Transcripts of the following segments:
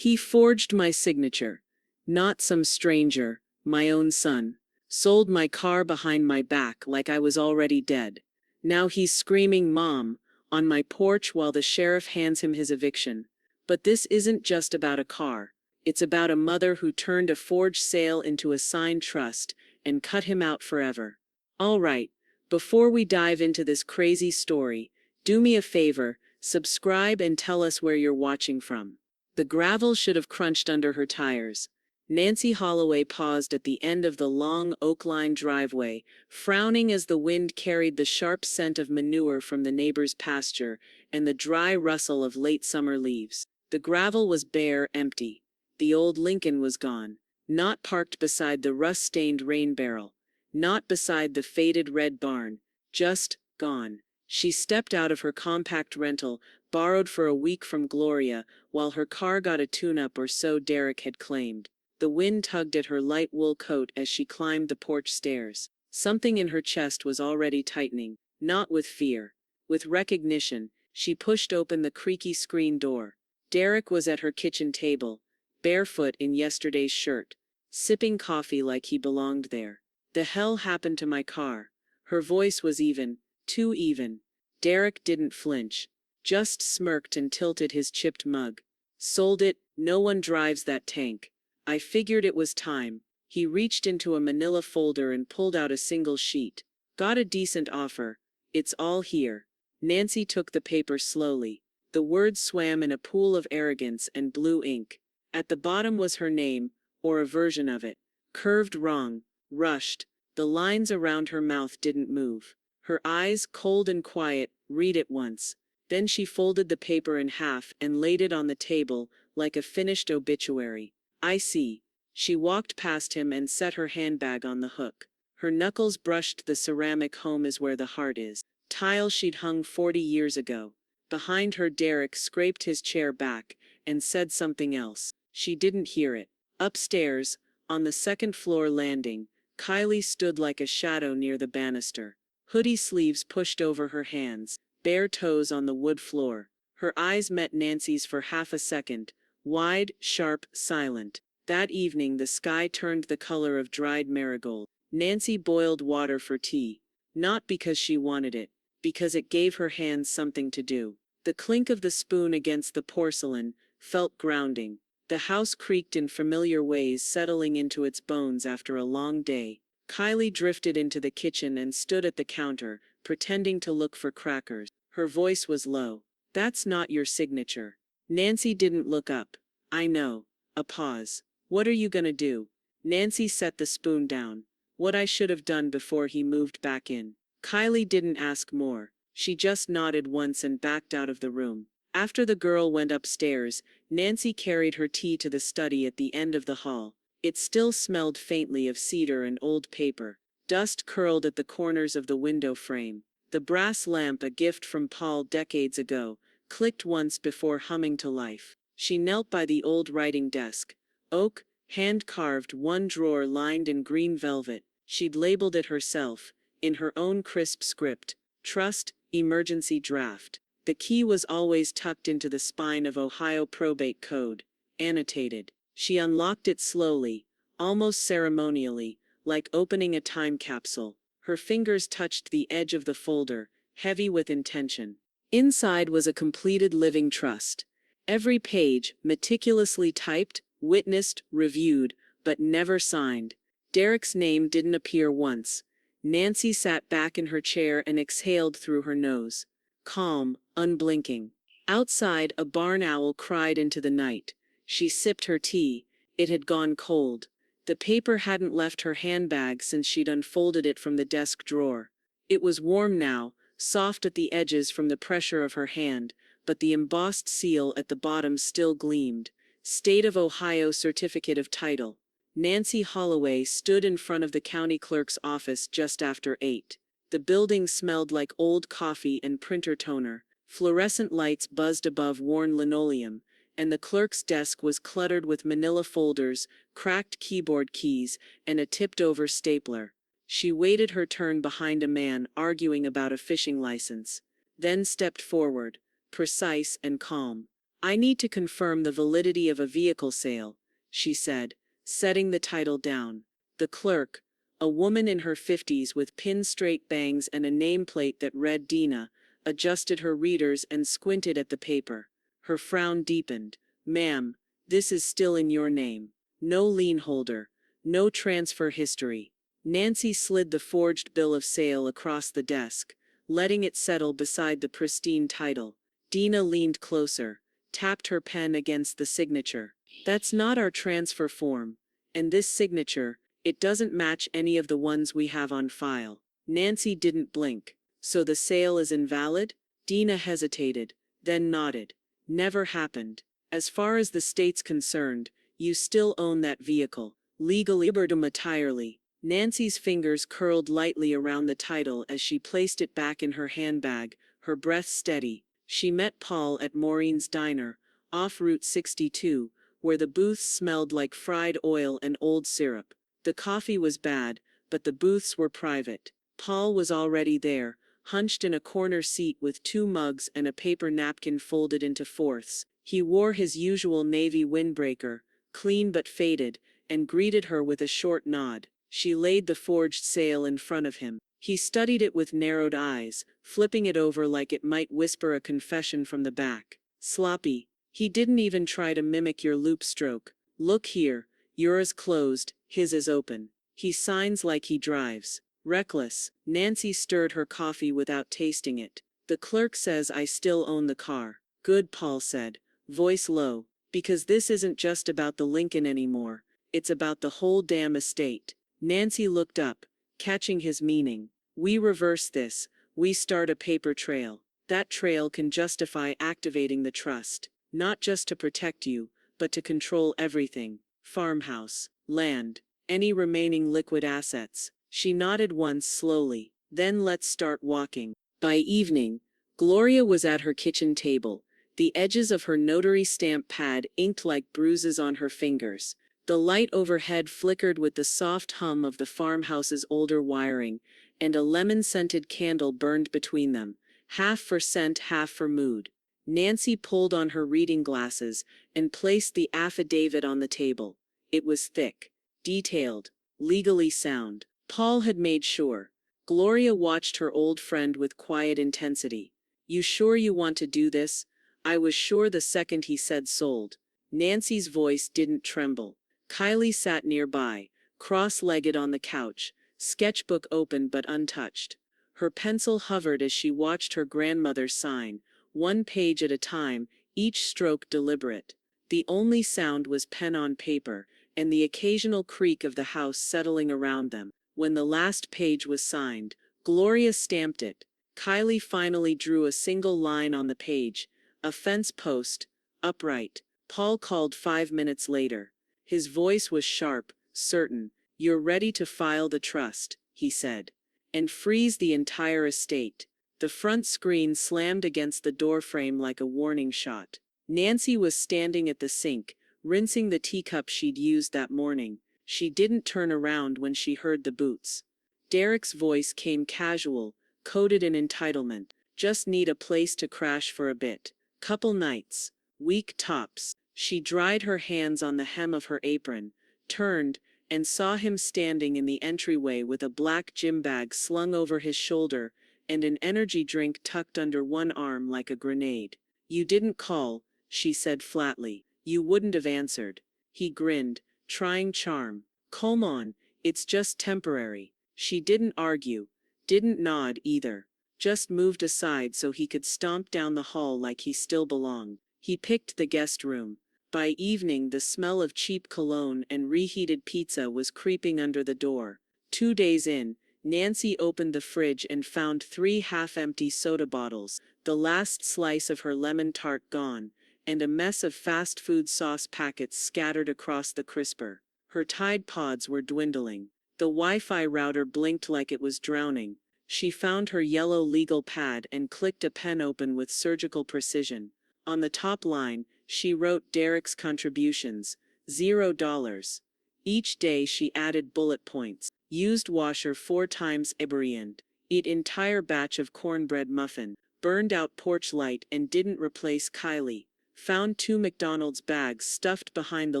He forged my signature. Not some stranger, my own son. Sold my car behind my back like I was already dead. Now he's screaming Mom on my porch while the sheriff hands him his eviction. But this isn't just about a car. It's about a mother who turned a forged sale into a signed trust and cut him out forever. All right, before we dive into this crazy story, do me a favor, subscribe and tell us where you're watching from. The gravel should have crunched under her tires. Nancy Holloway paused at the end of the long oak-lined driveway, frowning as the wind carried the sharp scent of manure from the neighbor's pasture and the dry rustle of late summer leaves. The gravel was bare, empty. The old Lincoln was gone, not parked beside the rust-stained rain barrel, not beside the faded red barn, just gone. She stepped out of her compact rental, borrowed for a week from Gloria, while her car got a tune-up, or so Derek had claimed. The wind tugged at her light wool coat as she climbed the porch stairs. Something in her chest was already tightening, not with fear. With recognition, she pushed open the creaky screen door. Derek was at her kitchen table, barefoot in yesterday's shirt, sipping coffee like he belonged there. "The hell happened to my car?" Her voice was even, too even. Derek didn't flinch, just smirked and tilted his chipped mug. "Sold it, no one drives that tank. I figured it was time." He reached into a manila folder and pulled out a single sheet. "Got a decent offer. It's all here." Nancy took the paper slowly. The words swam in a pool of arrogance and blue ink. At the bottom was her name, or a version of it. Curved wrong, rushed. The lines around her mouth didn't move. Her eyes, cold and quiet, read it once. Then she folded the paper in half and laid it on the table, like a finished obituary. "I see." She walked past him and set her handbag on the hook. Her knuckles brushed the ceramic "Home is where the heart is" tile she'd hung 40 years ago. Behind her, Derek scraped his chair back and said something else. She didn't hear it. Upstairs, on the second-floor landing, Kylie stood like a shadow near the banister. Hoodie sleeves pushed over her hands, bare toes on the wood floor. Her eyes met Nancy's for half a second, wide, sharp, silent. That evening the sky turned the color of dried marigold. Nancy boiled water for tea. Not because she wanted it, because it gave her hands something to do. The clink of the spoon against the porcelain felt grounding. The house creaked in familiar ways, settling into its bones after a long day. Kylie drifted into the kitchen and stood at the counter, pretending to look for crackers. Her voice was low. "That's not your signature." Nancy didn't look up. "I know." A pause. "What are you gonna do?" Nancy set the spoon down. "What I should have done before he moved back in." Kylie didn't ask more. She just nodded once and backed out of the room. After the girl went upstairs, Nancy carried her tea to the study at the end of the hall. It still smelled faintly of cedar and old paper. Dust curled at the corners of the window frame. The brass lamp, a gift from Paul decades ago, clicked once before humming to life. She knelt by the old writing desk. Oak, hand-carved, one drawer lined in green velvet. She'd labeled it herself, in her own crisp script. Trust, emergency draft. The key was always tucked into the spine of Ohio probate code. Annotated. She unlocked it slowly, almost ceremonially, like opening a time capsule. Her fingers touched the edge of the folder, heavy with intention. Inside was a completed living trust. Every page, meticulously typed, witnessed, reviewed, but never signed. Derek's name didn't appear once. Nancy sat back in her chair and exhaled through her nose. Calm, unblinking. Outside, a barn owl cried into the night. She sipped her tea. It had gone cold. The paper hadn't left her handbag since she'd unfolded it from the desk drawer. It was warm now, soft at the edges from the pressure of her hand, but the embossed seal at the bottom still gleamed. State of Ohio Certificate of Title. Nancy Holloway stood in front of the county clerk's office just after 8. The building smelled like old coffee and printer toner. Fluorescent lights buzzed above worn linoleum, and the clerk's desk was cluttered with manila folders, cracked keyboard keys, and a tipped-over stapler. She waited her turn behind a man arguing about a fishing license, then stepped forward, precise and calm. I need to confirm the validity of a vehicle sale, she said, setting the title down. The clerk, a woman in her 50s with pin-straight bangs and a nameplate that read Dina, adjusted her readers and squinted at the paper. Her frown deepened. Ma'am, this is still in your name. No lien holder. No transfer history. Nancy slid the forged bill of sale across the desk, letting it settle beside the pristine title. Dina leaned closer, tapped her pen against the signature. That's not our transfer form. And this signature, it doesn't match any of the ones we have on file. Nancy didn't blink. So the sale is invalid? Dina hesitated, then nodded. Never happened. As far as the state's concerned, you still own that vehicle. Legally entirely. Nancy's fingers curled lightly around the title as she placed it back in her handbag, her breath steady. She met Paul at Maureen's diner, off Route 62, where the booths smelled like fried oil and old syrup. The coffee was bad, but the booths were private. Paul was already there, hunched in a corner seat with 2 mugs and a paper napkin folded into fourths. He wore his usual navy windbreaker, clean but faded, and greeted her with a short nod. She laid the forged sale in front of him. He studied it with narrowed eyes, flipping it over like it might whisper a confession from the back. Sloppy. He didn't even try to mimic your loop stroke. Look here, yours closed, his is open. He signs like he drives. Reckless. Nancy stirred her coffee without tasting it. The clerk says I still own the car. Good, Paul said, voice low. Because this isn't just about the Lincoln anymore. It's about the whole damn estate. Nancy looked up, catching his meaning. We reverse this. We start a paper trail. That trail can justify activating the trust. Not just to protect you, but to control everything. Farmhouse, land, any remaining liquid assets. She nodded once slowly. Then let's start walking. By evening, Gloria was at her kitchen table, the edges of her notary stamp pad inked like bruises on her fingers. The light overhead flickered with the soft hum of the farmhouse's older wiring, and a lemon-scented candle burned between them, half for scent, half for mood. Nancy pulled on her reading glasses and placed the affidavit on the table. It was thick, detailed, legally sound. Paul had made sure. Gloria watched her old friend with quiet intensity. You sure you want to do this? I was sure the second he said sold. Nancy's voice didn't tremble. Kylie sat nearby, cross-legged on the couch, sketchbook open but untouched. Her pencil hovered as she watched her grandmother sign, 1 page at a time, each stroke deliberate. The only sound was pen on paper, and the occasional creak of the house settling around them. When the last page was signed, Gloria stamped it. Kylie finally drew a single line on the page, a fence post, upright. Paul called 5 minutes later. His voice was sharp, certain. You're ready to file the trust, he said. And freeze the entire estate. The front screen slammed against the doorframe like a warning shot. Nancy was standing at the sink, rinsing the teacup she'd used that morning. She didn't turn around when she heard the boots. Derek's voice came casual, coated in entitlement. Just need a place to crash for a bit. Couple nights. Week tops. She dried her hands on the hem of her apron, turned, and saw him standing in the entryway with a black gym bag slung over his shoulder and an energy drink tucked under one arm like a grenade. You didn't call, she said flatly. You wouldn't have answered. He grinned, trying charm. Come on, it's just temporary. She didn't argue, didn't nod either, just moved aside so he could stomp down the hall like he still belonged. He picked the guest room. By evening, the smell of cheap cologne and reheated pizza was creeping under the door. 2 days in, Nancy opened the fridge and found 3 half-empty soda bottles, the last slice of her lemon tart gone, and a mess of fast food sauce packets scattered across the crisper. Her Tide Pods were dwindling. The Wi-Fi router blinked like it was drowning. She found her yellow legal pad and clicked a pen open with surgical precision. On the top line, she wrote Derek's contributions, $0. Each day she added bullet points. Used washer 4 times Ebriand. Eat entire batch of cornbread muffin. Burned out porch light and didn't replace Kylie. Found 2 McDonald's bags stuffed behind the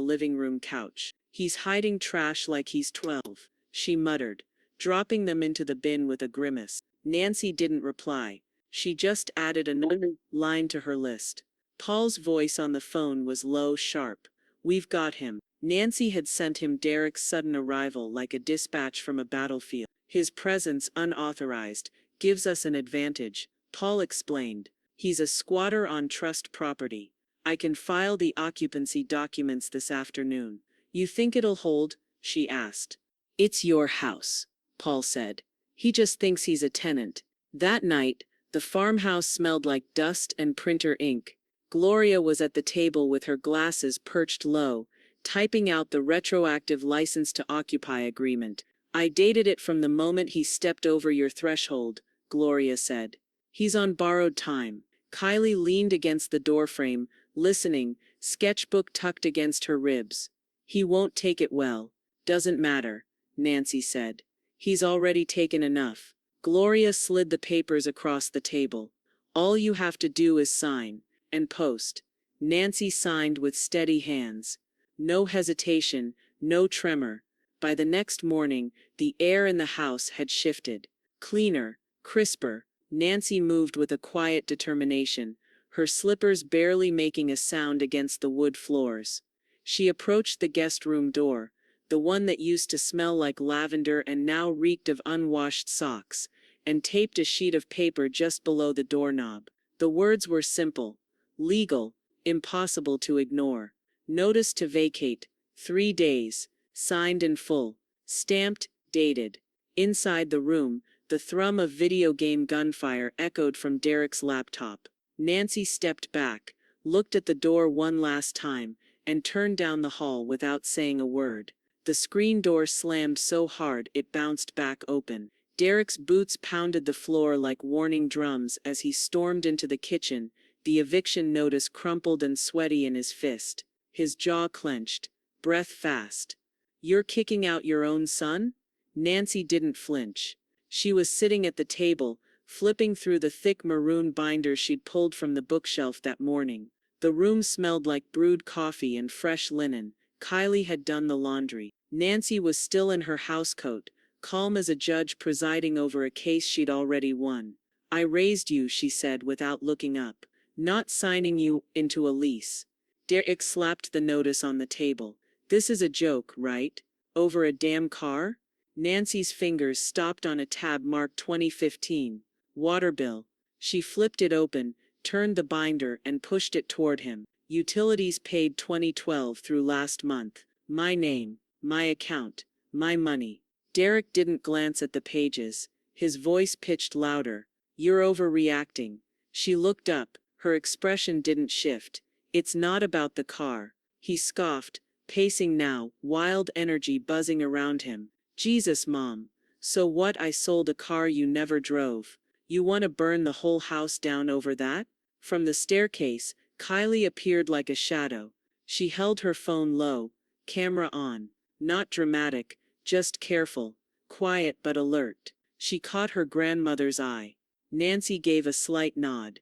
living room couch. He's hiding trash like he's 12, she muttered, dropping them into the bin with a grimace. Nancy didn't reply. She just added another line to her list. Paul's voice on the phone was low, sharp. We've got him. Nancy had sent him Derek's sudden arrival like a dispatch from a battlefield. His presence, unauthorized, gives us an advantage, Paul explained. He's a squatter on trust property. I can file the occupancy documents this afternoon. You think it'll hold? She asked. It's your house, Paul said. He just thinks he's a tenant. That night, the farmhouse smelled like dust and printer ink. Gloria was at the table with her glasses perched low, typing out the retroactive license to occupy agreement. I dated it from the moment he stepped over your threshold, Gloria said. He's on borrowed time. Kylie leaned against the doorframe, listening, sketchbook tucked against her ribs. He won't take it well. Doesn't matter, Nancy said. He's already taken enough. Gloria slid the papers across the table. All you have to do is sign and post. Nancy signed with steady hands. No hesitation, no tremor. By the next morning, the air in the house had shifted. Cleaner, crisper. Nancy moved with a quiet determination, her slippers barely making a sound against the wood floors. She approached the guest room door, the one that used to smell like lavender and now reeked of unwashed socks, and taped a sheet of paper just below the doorknob. The words were simple, legal, impossible to ignore. Notice to vacate, 3 days, signed in full, stamped, dated. Inside the room, the thrum of video game gunfire echoed from Derek's laptop. Nancy stepped back, looked at the door one last time, and turned down the hall without saying a word. The screen door slammed so hard it bounced back open. Derek's boots pounded the floor like warning drums as he stormed into the kitchen, the eviction notice crumpled and sweaty in his fist. His jaw clenched, breath fast. You're kicking out your own son? Nancy didn't flinch. She was sitting at the table, flipping through the thick maroon binder she'd pulled from the bookshelf that morning. The room smelled like brewed coffee and fresh linen. Kylie had done the laundry. Nancy was still in her housecoat, calm as a judge presiding over a case she'd already won. I raised you, she said without looking up, not signing you into a lease. Derek slapped the notice on the table. This is a joke, right? Over a damn car? Nancy's fingers stopped on a tab marked 2015. Water bill. She flipped it open, turned the binder and pushed it toward him. Utilities paid 2012 through last month. My name, my account, my money. Derek didn't glance at the pages. His voice pitched louder. You're overreacting. She looked up. Her expression didn't shift. It's not about the car. He scoffed, pacing now, wild energy buzzing around him. Jesus, Mom. So what? I sold a car you never drove. You want to burn the whole house down over that? From the staircase, Kylie appeared like a shadow. She held her phone low, camera on. Not dramatic, just careful, quiet but alert. She caught her grandmother's eye. Nancy gave a slight nod.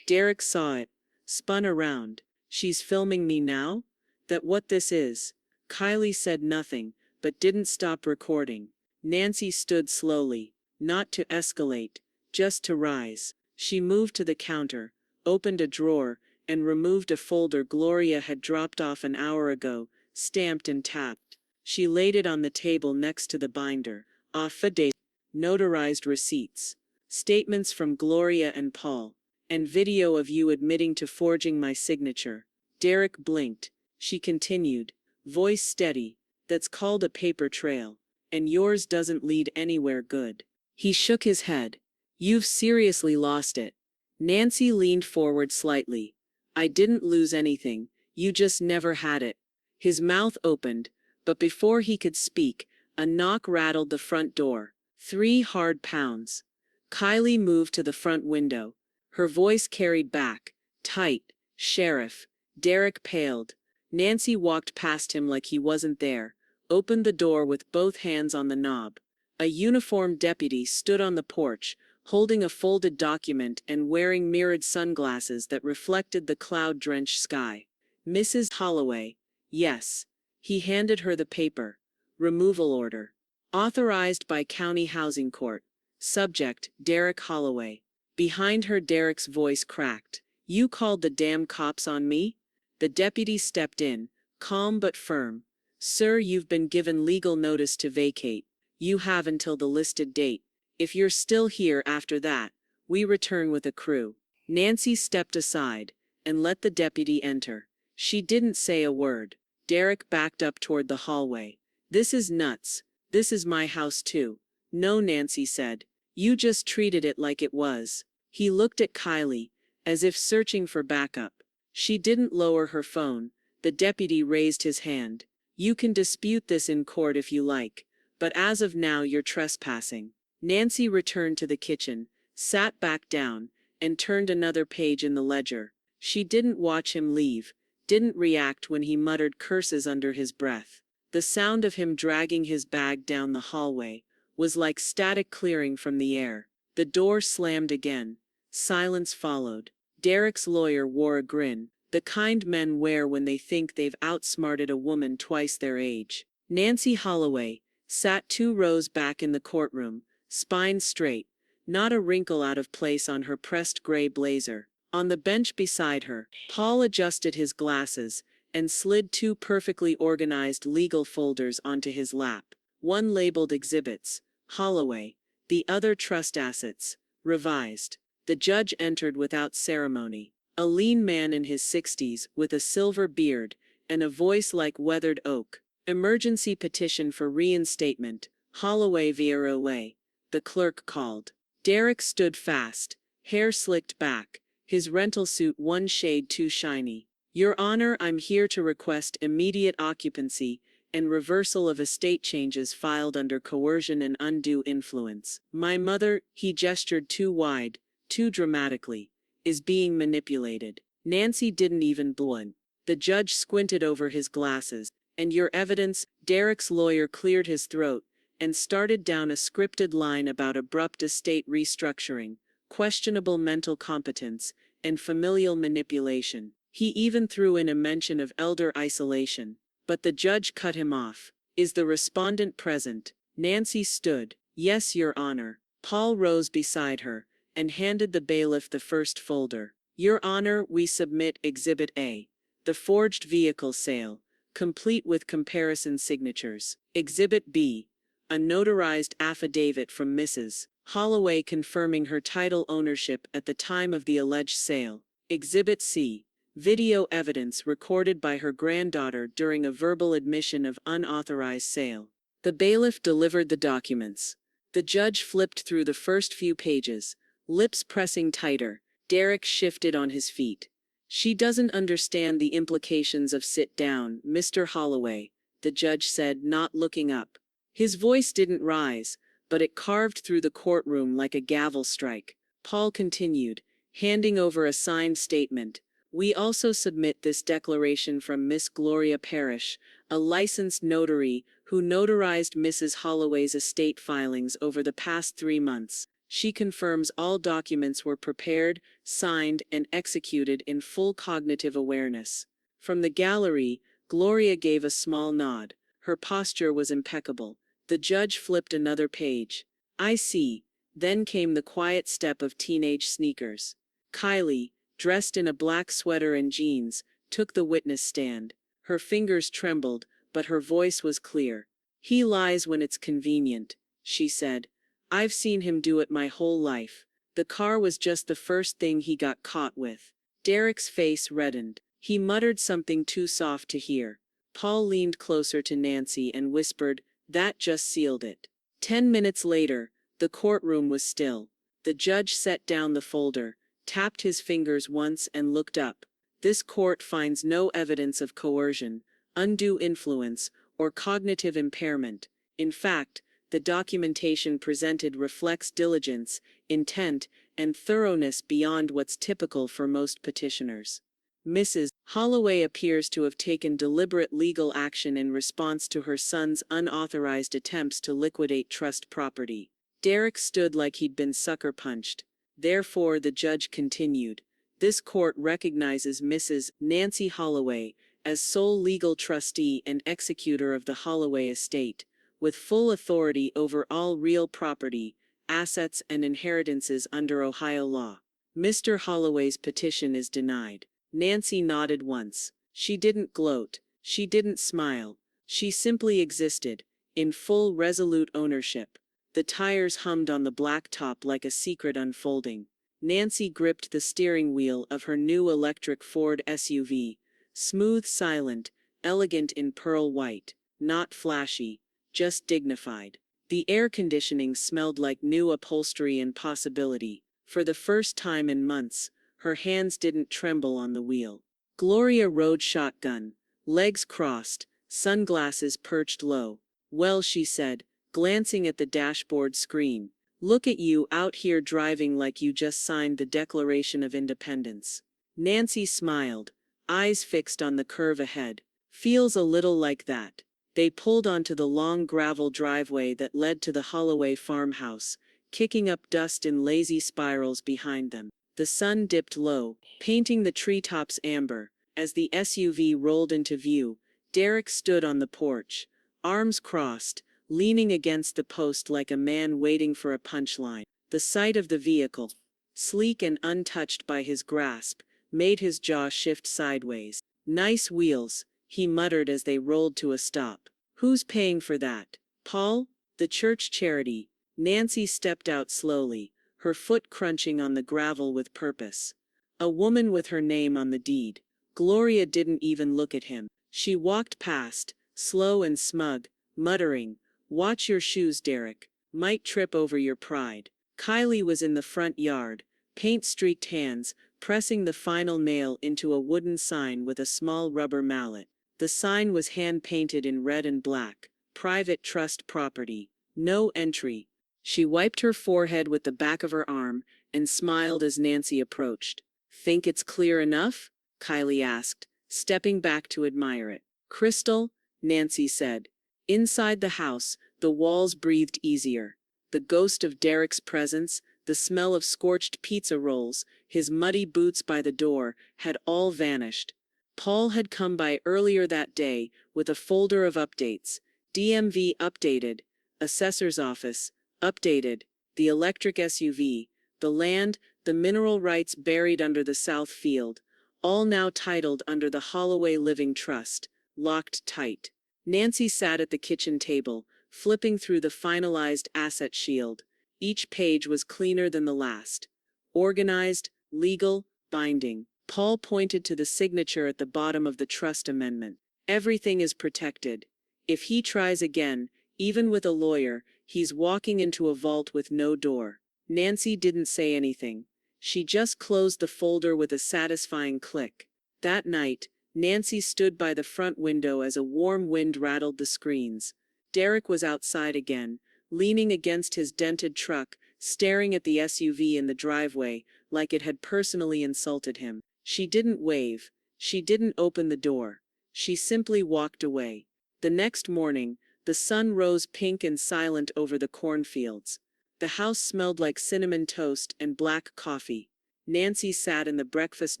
Derek saw it, spun around. She's filming me now? That what this is? Kylie said nothing, but didn't stop recording. Nancy stood slowly, not to escalate, just to rise. She moved to the counter, opened a drawer, and removed a folder Gloria had dropped off an hour ago, stamped and tapped. She laid it on the table next to the binder. Affidavit, notarized receipts, statements from Gloria and Paul, and video of you admitting to forging my signature. Derek blinked. She continued, voice steady. That's called a paper trail, and yours doesn't lead anywhere good. He shook his head. You've seriously lost it. Nancy leaned forward slightly. I didn't lose anything, you just never had it. His mouth opened, but before he could speak, a knock rattled the front door. 3 hard pounds. Kylie moved to the front window. Her voice carried back, tight. Sheriff. Derek paled. Nancy walked past him like he wasn't there, opened the door with both hands on the knob. A uniformed deputy stood on the porch, holding a folded document and wearing mirrored sunglasses that reflected the cloud-drenched sky. Mrs. Holloway. Yes. He handed her the paper. Removal order. Authorized by County Housing Court. Subject, Derek Holloway. Behind her, Derek's voice cracked. You called the damn cops on me? The deputy stepped in, calm but firm. Sir, you've been given legal notice to vacate. You have until the listed date. If you're still here after that, we return with a crew. Nancy stepped aside and let the deputy enter. She didn't say a word. Derek backed up toward the hallway. This is nuts. This is my house too. No, Nancy said. You just treated it like it was. He looked at Kylie, as if searching for backup. She didn't lower her phone. The deputy raised his hand. You can dispute this in court if you like, but as of now you're trespassing. Nancy returned to the kitchen, sat back down, and turned another page in the ledger. She didn't watch him leave, didn't react when he muttered curses under his breath. The sound of him dragging his bag down the hallway was like static clearing from the air. The door slammed again. Silence followed. Derek's lawyer wore a grin, the kind men wear when they think they've outsmarted a woman twice their age. Nancy Holloway sat 2 rows back in the courtroom, spine straight, not a wrinkle out of place on her pressed gray blazer. On the bench beside her, Paul adjusted his glasses and slid 2 perfectly organized legal folders onto his lap. One labeled Exhibits, Holloway, the other Trust Assets, Revised. The judge entered without ceremony. A lean man in his 60s with a silver beard and a voice like weathered oak. Emergency petition for reinstatement, Holloway via way. The clerk called. Derek stood fast, hair slicked back, his rental suit one shade too shiny. Your Honor, I'm here to request immediate occupancy and reversal of estate changes filed under coercion and undue influence. My mother, he gestured too wide, too dramatically, is being manipulated. Nancy didn't even blink. The judge squinted over his glasses. And your evidence? Derek's lawyer cleared his throat and started down a scripted line about abrupt estate restructuring, questionable mental competence, and familial manipulation. He even threw in a mention of elder isolation. But the judge cut him off. Is the respondent present? Nancy stood. Yes, Your Honor. Paul rose beside her and handed the bailiff the first folder. Your Honor, we submit Exhibit A, the forged vehicle sale, complete with comparison signatures. Exhibit B, a notarized affidavit from Mrs. Holloway confirming her title ownership at the time of the alleged sale. Exhibit C, video evidence recorded by her granddaughter during a verbal admission of unauthorized sale. The bailiff delivered the documents. The judge flipped through the first few pages, lips pressing tighter. Derek shifted on his feet. She doesn't understand the implications of sit down, Mr. Holloway, the judge said, not looking up. His voice didn't rise, but it carved through the courtroom like a gavel strike. Paul continued, handing over a signed statement. We also submit this declaration from Miss Gloria Parrish, a licensed notary who notarized Mrs. Holloway's estate filings over the past 3 months. She confirms all documents were prepared, signed, and executed in full cognitive awareness. From the gallery, Gloria gave a small nod. Her posture was impeccable. The judge flipped another page. I see. Then came the quiet step of teenage sneakers. Kylie, dressed in a black sweater and jeans, took the witness stand. Her fingers trembled, but her voice was clear. He lies when it's convenient, she said. I've seen him do it my whole life. The car was just the first thing he got caught with. Derek's face reddened. He muttered something too soft to hear. Paul leaned closer to Nancy and whispered, that just sealed it. 10 minutes later, the courtroom was still. The judge set down the folder, tapped his fingers once and looked up. This court finds no evidence of coercion, undue influence, or cognitive impairment. In fact, the documentation presented reflects diligence, intent, and thoroughness beyond what's typical for most petitioners. Mrs. Holloway appears to have taken deliberate legal action in response to her son's unauthorized attempts to liquidate trust property. Derek stood like he'd been sucker punched. Therefore, the judge continued, this court recognizes Mrs. Nancy Holloway as sole legal trustee and executor of the Holloway estate, with full authority over all real property, assets and inheritances under Ohio law. Mr. Holloway's petition is denied. Nancy nodded once. She didn't gloat. She didn't smile. She simply existed, in full resolute ownership. The tires hummed on the black top like a secret unfolding. Nancy gripped the steering wheel of her new electric Ford SUV, smooth, silent, elegant in pearl white, not flashy, just dignified. The air conditioning smelled like new upholstery and possibility. For the first time in months, her hands didn't tremble on the wheel. Gloria rode shotgun, legs crossed, sunglasses perched low. Well, she said, glancing at the dashboard screen, look at you out here driving like you just signed the Declaration of Independence. Nancy smiled, eyes fixed on the curve ahead. Feels a little like that. They pulled onto the long gravel driveway that led to the Holloway farmhouse, kicking up dust in lazy spirals behind them. The sun dipped low, painting the treetops amber. As the SUV rolled into view, Derek stood on the porch, arms crossed, leaning against the post like a man waiting for a punchline. The sight of the vehicle, sleek and untouched by his grasp, made his jaw shift sideways. Nice wheels, he muttered as they rolled to a stop. Who's paying for that? Paul? The church charity. Nancy stepped out slowly, her foot crunching on the gravel with purpose. A woman with her name on the deed. Gloria didn't even look at him. She walked past, slow and smug, muttering, watch your shoes, Derek. Might trip over your pride. Kylie was in the front yard, paint-streaked hands, pressing the final nail into a wooden sign with a small rubber mallet. The sign was hand-painted in red and black. Private trust property. No entry. She wiped her forehead with the back of her arm and smiled as Nancy approached. Think it's clear enough? Kylie asked, stepping back to admire it. Crystal, Nancy said. Inside the house, the walls breathed easier. The ghost of Derek's presence, the smell of scorched pizza rolls, his muddy boots by the door, had all vanished. Paul had come by earlier that day with a folder of updates. DMV updated, assessor's office updated, the electric SUV, the land, the mineral rights buried under the south field, all now titled under the Holloway Living Trust, locked tight. Nancy sat at the kitchen table, flipping through the finalized asset shield. Each page was cleaner than the last. Organized, legal, binding. Paul pointed to the signature at the bottom of the trust amendment. Everything is protected. If he tries again, even with a lawyer, he's walking into a vault with no door. Nancy didn't say anything. She just closed the folder with a satisfying click. That night, Nancy stood by the front window as a warm wind rattled the screens. Derek was outside again, leaning against his dented truck, staring at the SUV in the driveway, like it had personally insulted him. She didn't wave. She didn't open the door. She simply walked away. The next morning, the sun rose pink and silent over the cornfields. The house smelled like cinnamon toast and black coffee. Nancy sat in the breakfast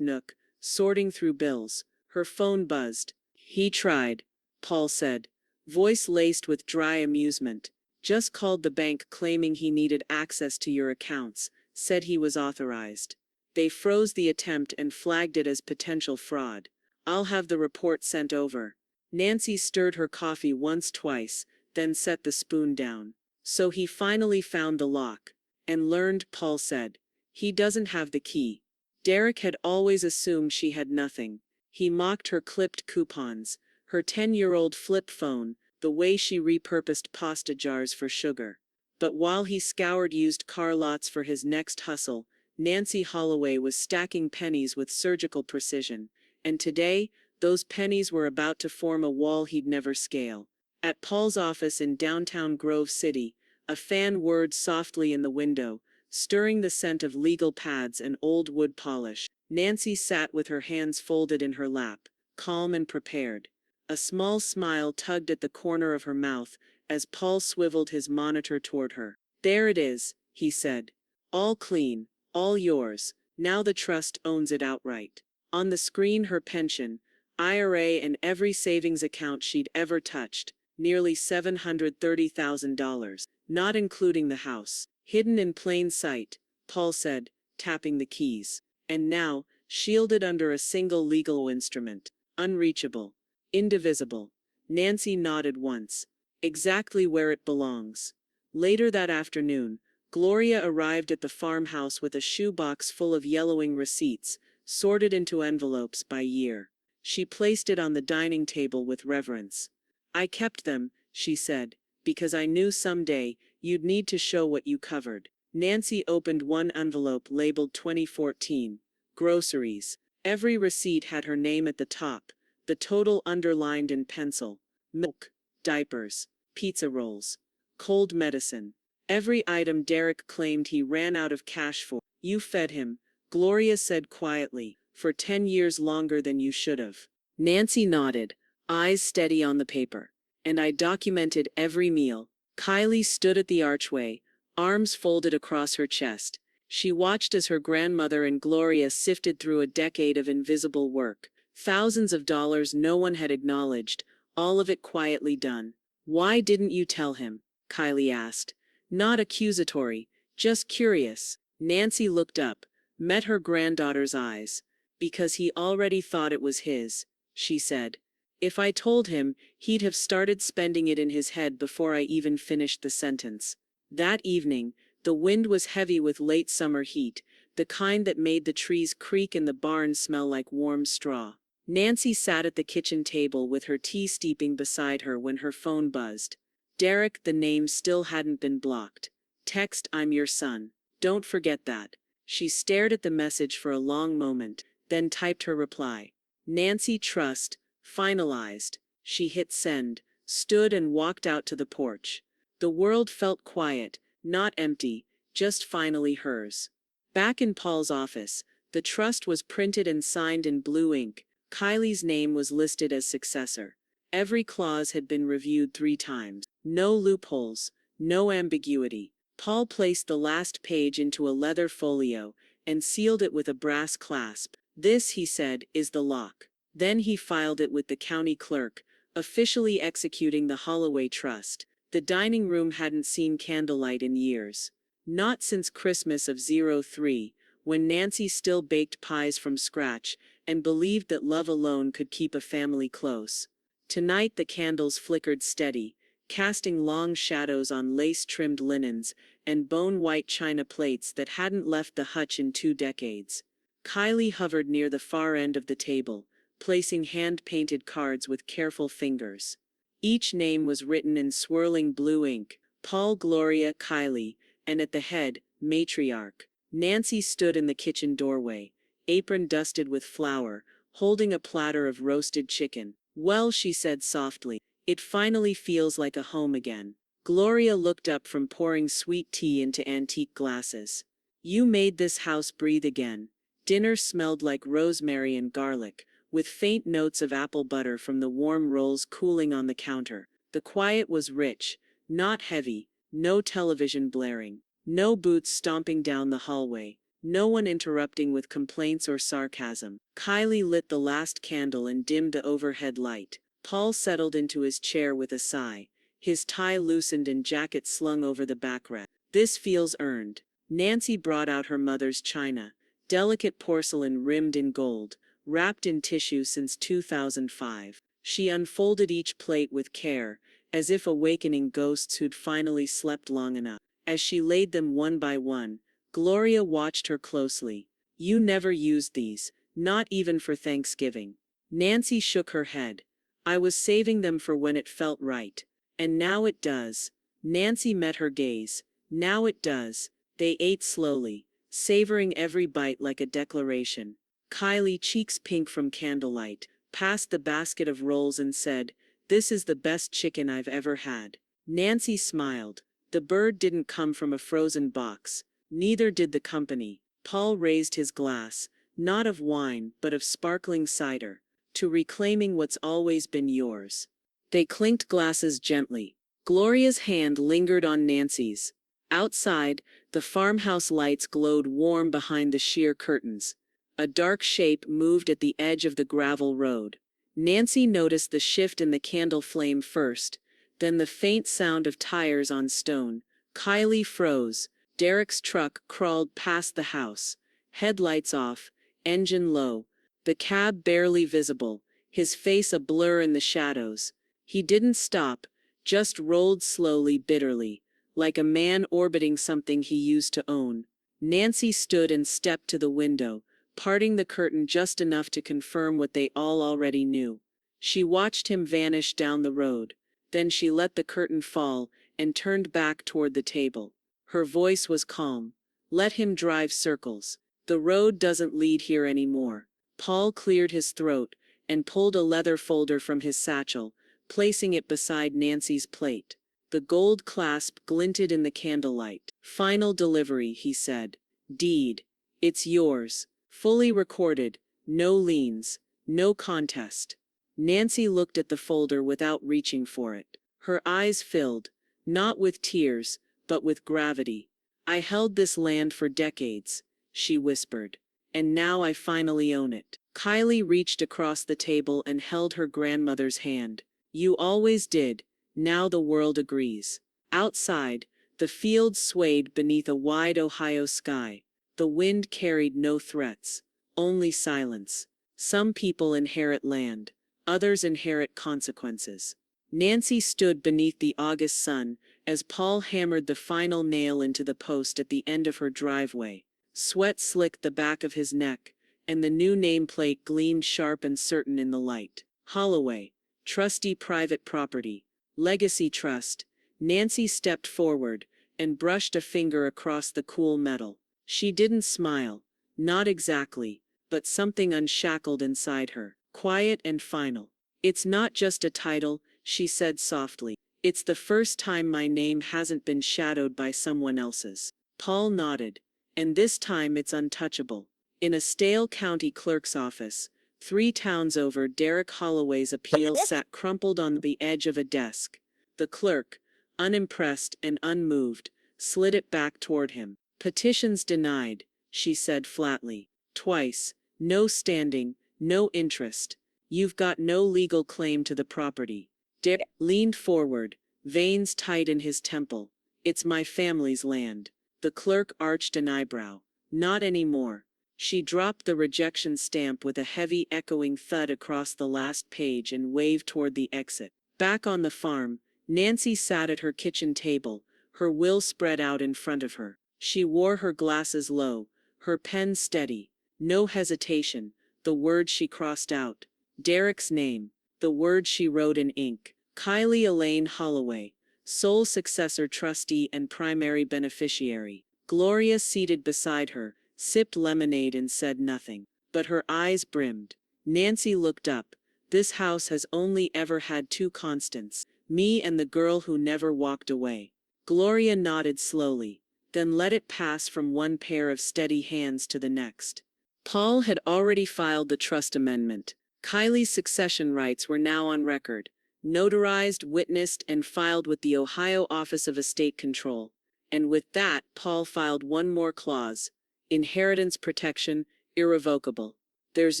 nook, sorting through bills. Her phone buzzed. He tried, Paul said, voice laced with dry amusement. Just called the bank claiming he needed access to your accounts, said he was authorized. They froze the attempt and flagged it as potential fraud. I'll have the report sent over. Nancy stirred her coffee once, twice, then set the spoon down. So he finally found the lock. And learned, Paul said. He doesn't have the key. Derek had always assumed she had nothing. He mocked her clipped coupons, her 10-year-old flip phone, the way she repurposed pasta jars for sugar. But while he scoured used car lots for his next hustle, Nancy Holloway was stacking pennies with surgical precision. And today, those pennies were about to form a wall he'd never scale. At Paul's office in downtown Grove City, a fan whirred softly in the window, stirring the scent of legal pads and old wood polish. Nancy sat with her hands folded in her lap, calm and prepared. A small smile tugged at the corner of her mouth as Paul swiveled his monitor toward her. There it is, he said. All clean, all yours. Now the trust owns it outright. On the screen, her pension, IRA, and every savings account she'd ever touched, nearly $730,000, not including the house. Hidden in plain sight, Paul said, tapping the keys. And now, shielded under a single legal instrument. Unreachable. Indivisible. Nancy nodded once. Exactly where it belongs. Later that afternoon, Gloria arrived at the farmhouse with a shoebox full of yellowing receipts, sorted into envelopes by year. She placed it on the dining table with reverence. I kept them, she said, because I knew someday you'd need to show what you covered. Nancy opened one envelope labeled 2014. Groceries. Every receipt had her name at the top, the total underlined in pencil. Milk, diapers, pizza rolls, cold medicine. Every item Derek claimed he ran out of cash for. You fed him, Gloria said quietly, for 10 years longer than you should have. Nancy nodded, eyes steady on the paper. And I documented every meal. Kylie stood at the archway, arms folded across her chest. She watched as her grandmother and Gloria sifted through a decade of invisible work. Thousands of dollars no one had acknowledged, all of it quietly done. Why didn't you tell him? Kylie asked. Not accusatory, just curious. Nancy looked up, met her granddaughter's eyes. Because he already thought it was his, she said. If I told him, he'd have started spending it in his head before I even finished the sentence. That evening, the wind was heavy with late summer heat, the kind that made the trees creak and the barn smell like warm straw. Nancy sat at the kitchen table with her tea steeping beside her when her phone buzzed. Derek, the name still hadn't been blocked. Text, I'm your son. Don't forget that. She stared at the message for a long moment, then typed her reply. Nancy Trust, finalized. She hit send, stood and walked out to the porch. The world felt quiet, not empty, just finally hers. Back in Paul's office, the trust was printed and signed in blue ink. Kylie's name was listed as successor. Every clause had been reviewed 3 times. No loopholes, no ambiguity. Paul placed the last page into a leather folio and sealed it with a brass clasp. This, he said, is the lock. Then he filed it with the county clerk, officially executing the Holloway Trust. The dining room hadn't seen candlelight in years. Not since Christmas of '03, when Nancy still baked pies from scratch and believed that love alone could keep a family close. Tonight the candles flickered steady, casting long shadows on lace-trimmed linens and bone-white china plates that hadn't left the hutch in 2 decades. Kylie hovered near the far end of the table, placing hand-painted cards with careful fingers. Each name was written in swirling blue ink, Paul, Gloria, Kylie, and at the head, matriarch. Nancy stood in the kitchen doorway, apron dusted with flour, holding a platter of roasted chicken. Well, she said softly, it finally feels like a home again. Gloria looked up from pouring sweet tea into antique glasses. You made this house breathe again. Dinner smelled like rosemary and garlic, with faint notes of apple butter from the warm rolls cooling on the counter. The quiet was rich, not heavy, no television blaring, no boots stomping down the hallway, no one interrupting with complaints or sarcasm. Kylie lit the last candle and dimmed the overhead light. Paul settled into his chair with a sigh, his tie loosened and jacket slung over the backrest. This feels earned. Nancy brought out her mother's china, delicate porcelain rimmed in gold, wrapped in tissue since 2005. She unfolded each plate with care, as if awakening ghosts who'd finally slept long enough. As she laid them one by one, Gloria watched her closely. You never used these, not even for Thanksgiving. Nancy shook her head. I was saving them for when it felt right. And now it does. Nancy met her gaze. Now it does. They ate slowly, savoring every bite like a declaration. Kylie, cheeks pink from candlelight, passed the basket of rolls and said, This is the best chicken I've ever had. Nancy smiled. The bird didn't come from a frozen box. Neither did the company. Paul raised his glass, not of wine, but of sparkling cider, to reclaiming what's always been yours. They clinked glasses gently. Gloria's hand lingered on Nancy's. Outside, the farmhouse lights glowed warm behind the sheer curtains. A dark shape moved at the edge of the gravel road. Nancy noticed the shift in the candle flame first, then the faint sound of tires on stone. Kylie froze. Derek's truck crawled past the house, headlights off, engine low, the cab barely visible, his face a blur in the shadows. He didn't stop, just rolled slowly, bitterly, like a man orbiting something he used to own. Nancy stood and stepped to the window, parting the curtain just enough to confirm what they all already knew. She watched him vanish down the road. Then she let the curtain fall and turned back toward the table. Her voice was calm. Let him drive circles. The road doesn't lead here anymore. Paul cleared his throat and pulled a leather folder from his satchel, placing it beside Nancy's plate. The gold clasp glinted in the candlelight. Final delivery, he said. Deed. It's yours. Fully recorded. No liens. No contest. Nancy looked at the folder without reaching for it. Her eyes filled, not with tears, but with gravity. I held this land for decades, she whispered. And now I finally own it. Kylie reached across the table and held her grandmother's hand. You always did. Now the world agrees. Outside, the fields swayed beneath a wide Ohio sky. The wind carried no threats, only silence. Some people inherit land, others inherit consequences. Nancy stood beneath the August sun as Paul hammered the final nail into the post at the end of her driveway. Sweat slicked the back of his neck, and the new nameplate gleamed sharp and certain in the light. Holloway, trustee private property. Legacy Trust. Nancy stepped forward and brushed a finger across the cool metal. She didn't smile. Not exactly, but something unshackled inside her. Quiet and final. It's not just a title, she said softly. It's the first time my name hasn't been shadowed by someone else's. Paul nodded. And this time it's untouchable. In a stale county clerk's office, 3 towns over, Derek Holloway's appeal sat crumpled on the edge of a desk. The clerk, unimpressed and unmoved, slid it back toward him. Petitions denied, she said flatly. Twice. No standing, no interest. You've got no legal claim to the property. Derek leaned forward, veins tight in his temple. It's my family's land. The clerk arched an eyebrow. Not anymore. She dropped the rejection stamp with a heavy echoing thud across the last page and waved toward the exit. Back on the farm, Nancy sat at her kitchen table, her will spread out in front of her. She wore her glasses low, her pen steady. No hesitation. The word she crossed out. Derek's name. The word she wrote in ink. Kylie Elaine Holloway, sole successor trustee and primary beneficiary. Gloria, seated beside her, sipped lemonade and said nothing. But her eyes brimmed. Nancy looked up. This house has only ever had 2 constants. Me and the girl who never walked away. Gloria nodded slowly, then let it pass from one pair of steady hands to the next. Paul had already filed the trust amendment. Kylie's succession rights were now on record, notarized, witnessed, and filed with the Ohio Office of Estate Control. And with that, Paul filed one more clause. Inheritance protection, irrevocable. There's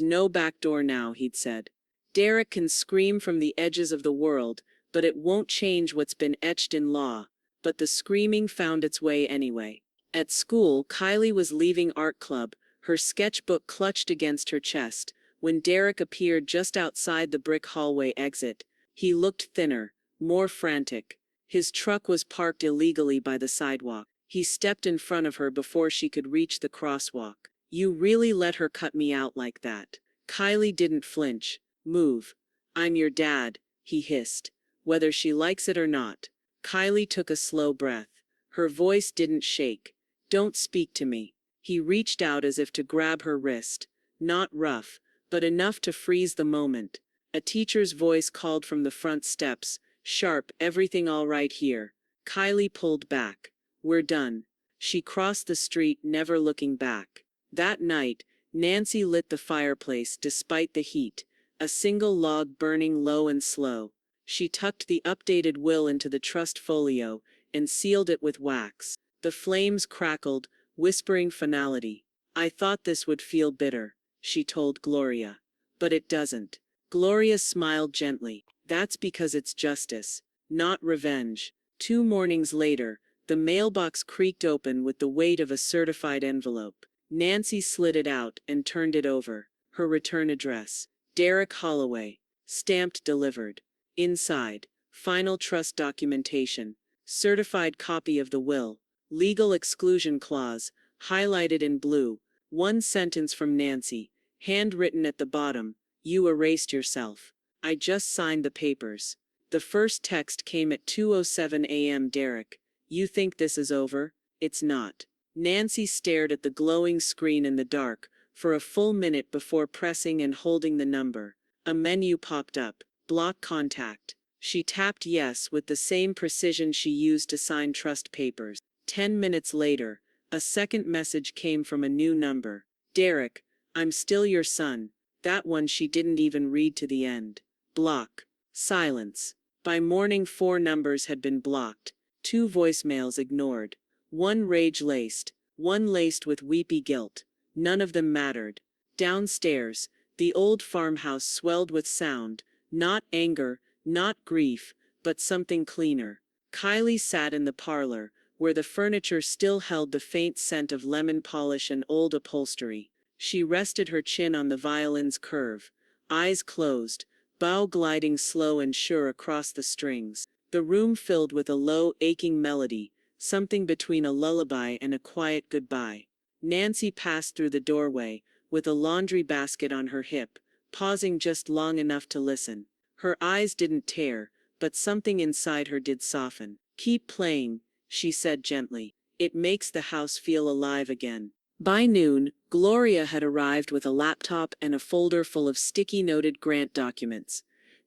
no backdoor now, he'd said. Derek can scream from the edges of the world, but it won't change what's been etched in law. But the screaming found its way anyway. At school, Kylie was leaving art club, her sketchbook clutched against her chest, when Derek appeared just outside the brick hallway exit. He looked thinner, more frantic. His truck was parked illegally by the sidewalk. He stepped in front of her before she could reach the crosswalk. You really let her cut me out like that? Kylie didn't flinch. Move. I'm your dad, he hissed. Whether she likes it or not. Kylie took a slow breath. Her voice didn't shake. Don't speak to me. He reached out as if to grab her wrist. Not rough, but enough to freeze the moment. A teacher's voice called from the front steps. Sharp, everything all right here? Kylie pulled back. We're done. She crossed the street, never looking back. That night, Nancy lit the fireplace despite the heat, a single log burning low and slow. She tucked the updated will into the trust folio and sealed it with wax. The flames crackled, whispering finality. I thought this would feel bitter, she told Gloria. But it doesn't. Gloria smiled gently. That's because it's justice, not revenge. 2 mornings later, the mailbox creaked open with the weight of a certified envelope. Nancy slid it out and turned it over. Her return address. Derek Holloway. Stamped delivered. Inside. Final trust documentation. Certified copy of the will. Legal exclusion clause. Highlighted in blue. One sentence from Nancy. Handwritten at the bottom. You erased yourself. I just signed the papers. The first text came at 2:07 a.m. Derek. You think this is over? It's not. Nancy stared at the glowing screen in the dark for a full minute before pressing and holding the number. A menu popped up. Block contact. She tapped yes with the same precision she used to sign trust papers. 10 minutes later, a second message came from a new number. Derek, I'm still your son. That one she didn't even read to the end. Block. Silence. By morning 4 numbers had been blocked. 2 voicemails ignored. One rage-laced. One laced with weepy guilt. None of them mattered. Downstairs, the old farmhouse swelled with sound. Not anger, not grief, but something cleaner. Kylie sat in the parlor, where the furniture still held the faint scent of lemon polish and old upholstery. She rested her chin on the violin's curve. Eyes closed, bow gliding slow and sure across the strings. The room filled with a low, aching melody, something between a lullaby and a quiet goodbye. Nancy passed through the doorway, with a laundry basket on her hip, pausing just long enough to listen. Her eyes didn't tear, but something inside her did soften. Keep playing, she said gently. It makes the house feel alive again. By noon, Gloria had arrived with a laptop and a folder full of sticky-noted grant documents.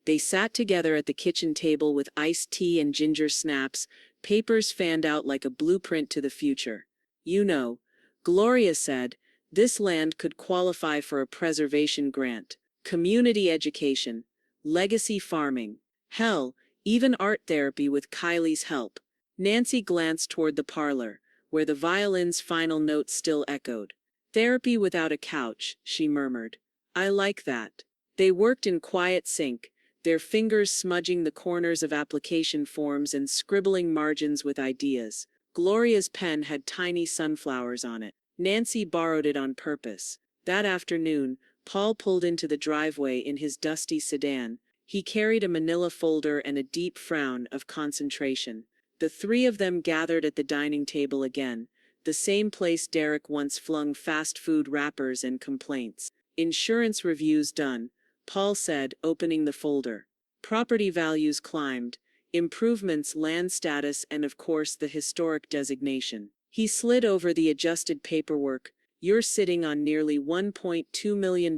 They sat together at the kitchen table with iced tea and ginger snaps, papers fanned out like a blueprint to the future. You know, Gloria said, this land could qualify for a preservation grant, community education, legacy farming, hell, even art therapy with Kylie's help. Nancy glanced toward the parlor, where the violin's final note still echoed. Therapy without a couch, she murmured. I like that. They worked in quiet sync, their fingers smudging the corners of application forms and scribbling margins with ideas. Gloria's pen had tiny sunflowers on it. Nancy borrowed it on purpose. That afternoon, Paul pulled into the driveway in his dusty sedan. He carried a manila folder and a deep frown of concentration. The 3 of them gathered at the dining table again, the same place Derek once flung fast food wrappers and complaints. Insurance reviews done, Paul said, opening the folder. Property values climbed, improvements, land status, and of course the historic designation. He slid over the adjusted paperwork. You're sitting on nearly $1.2 million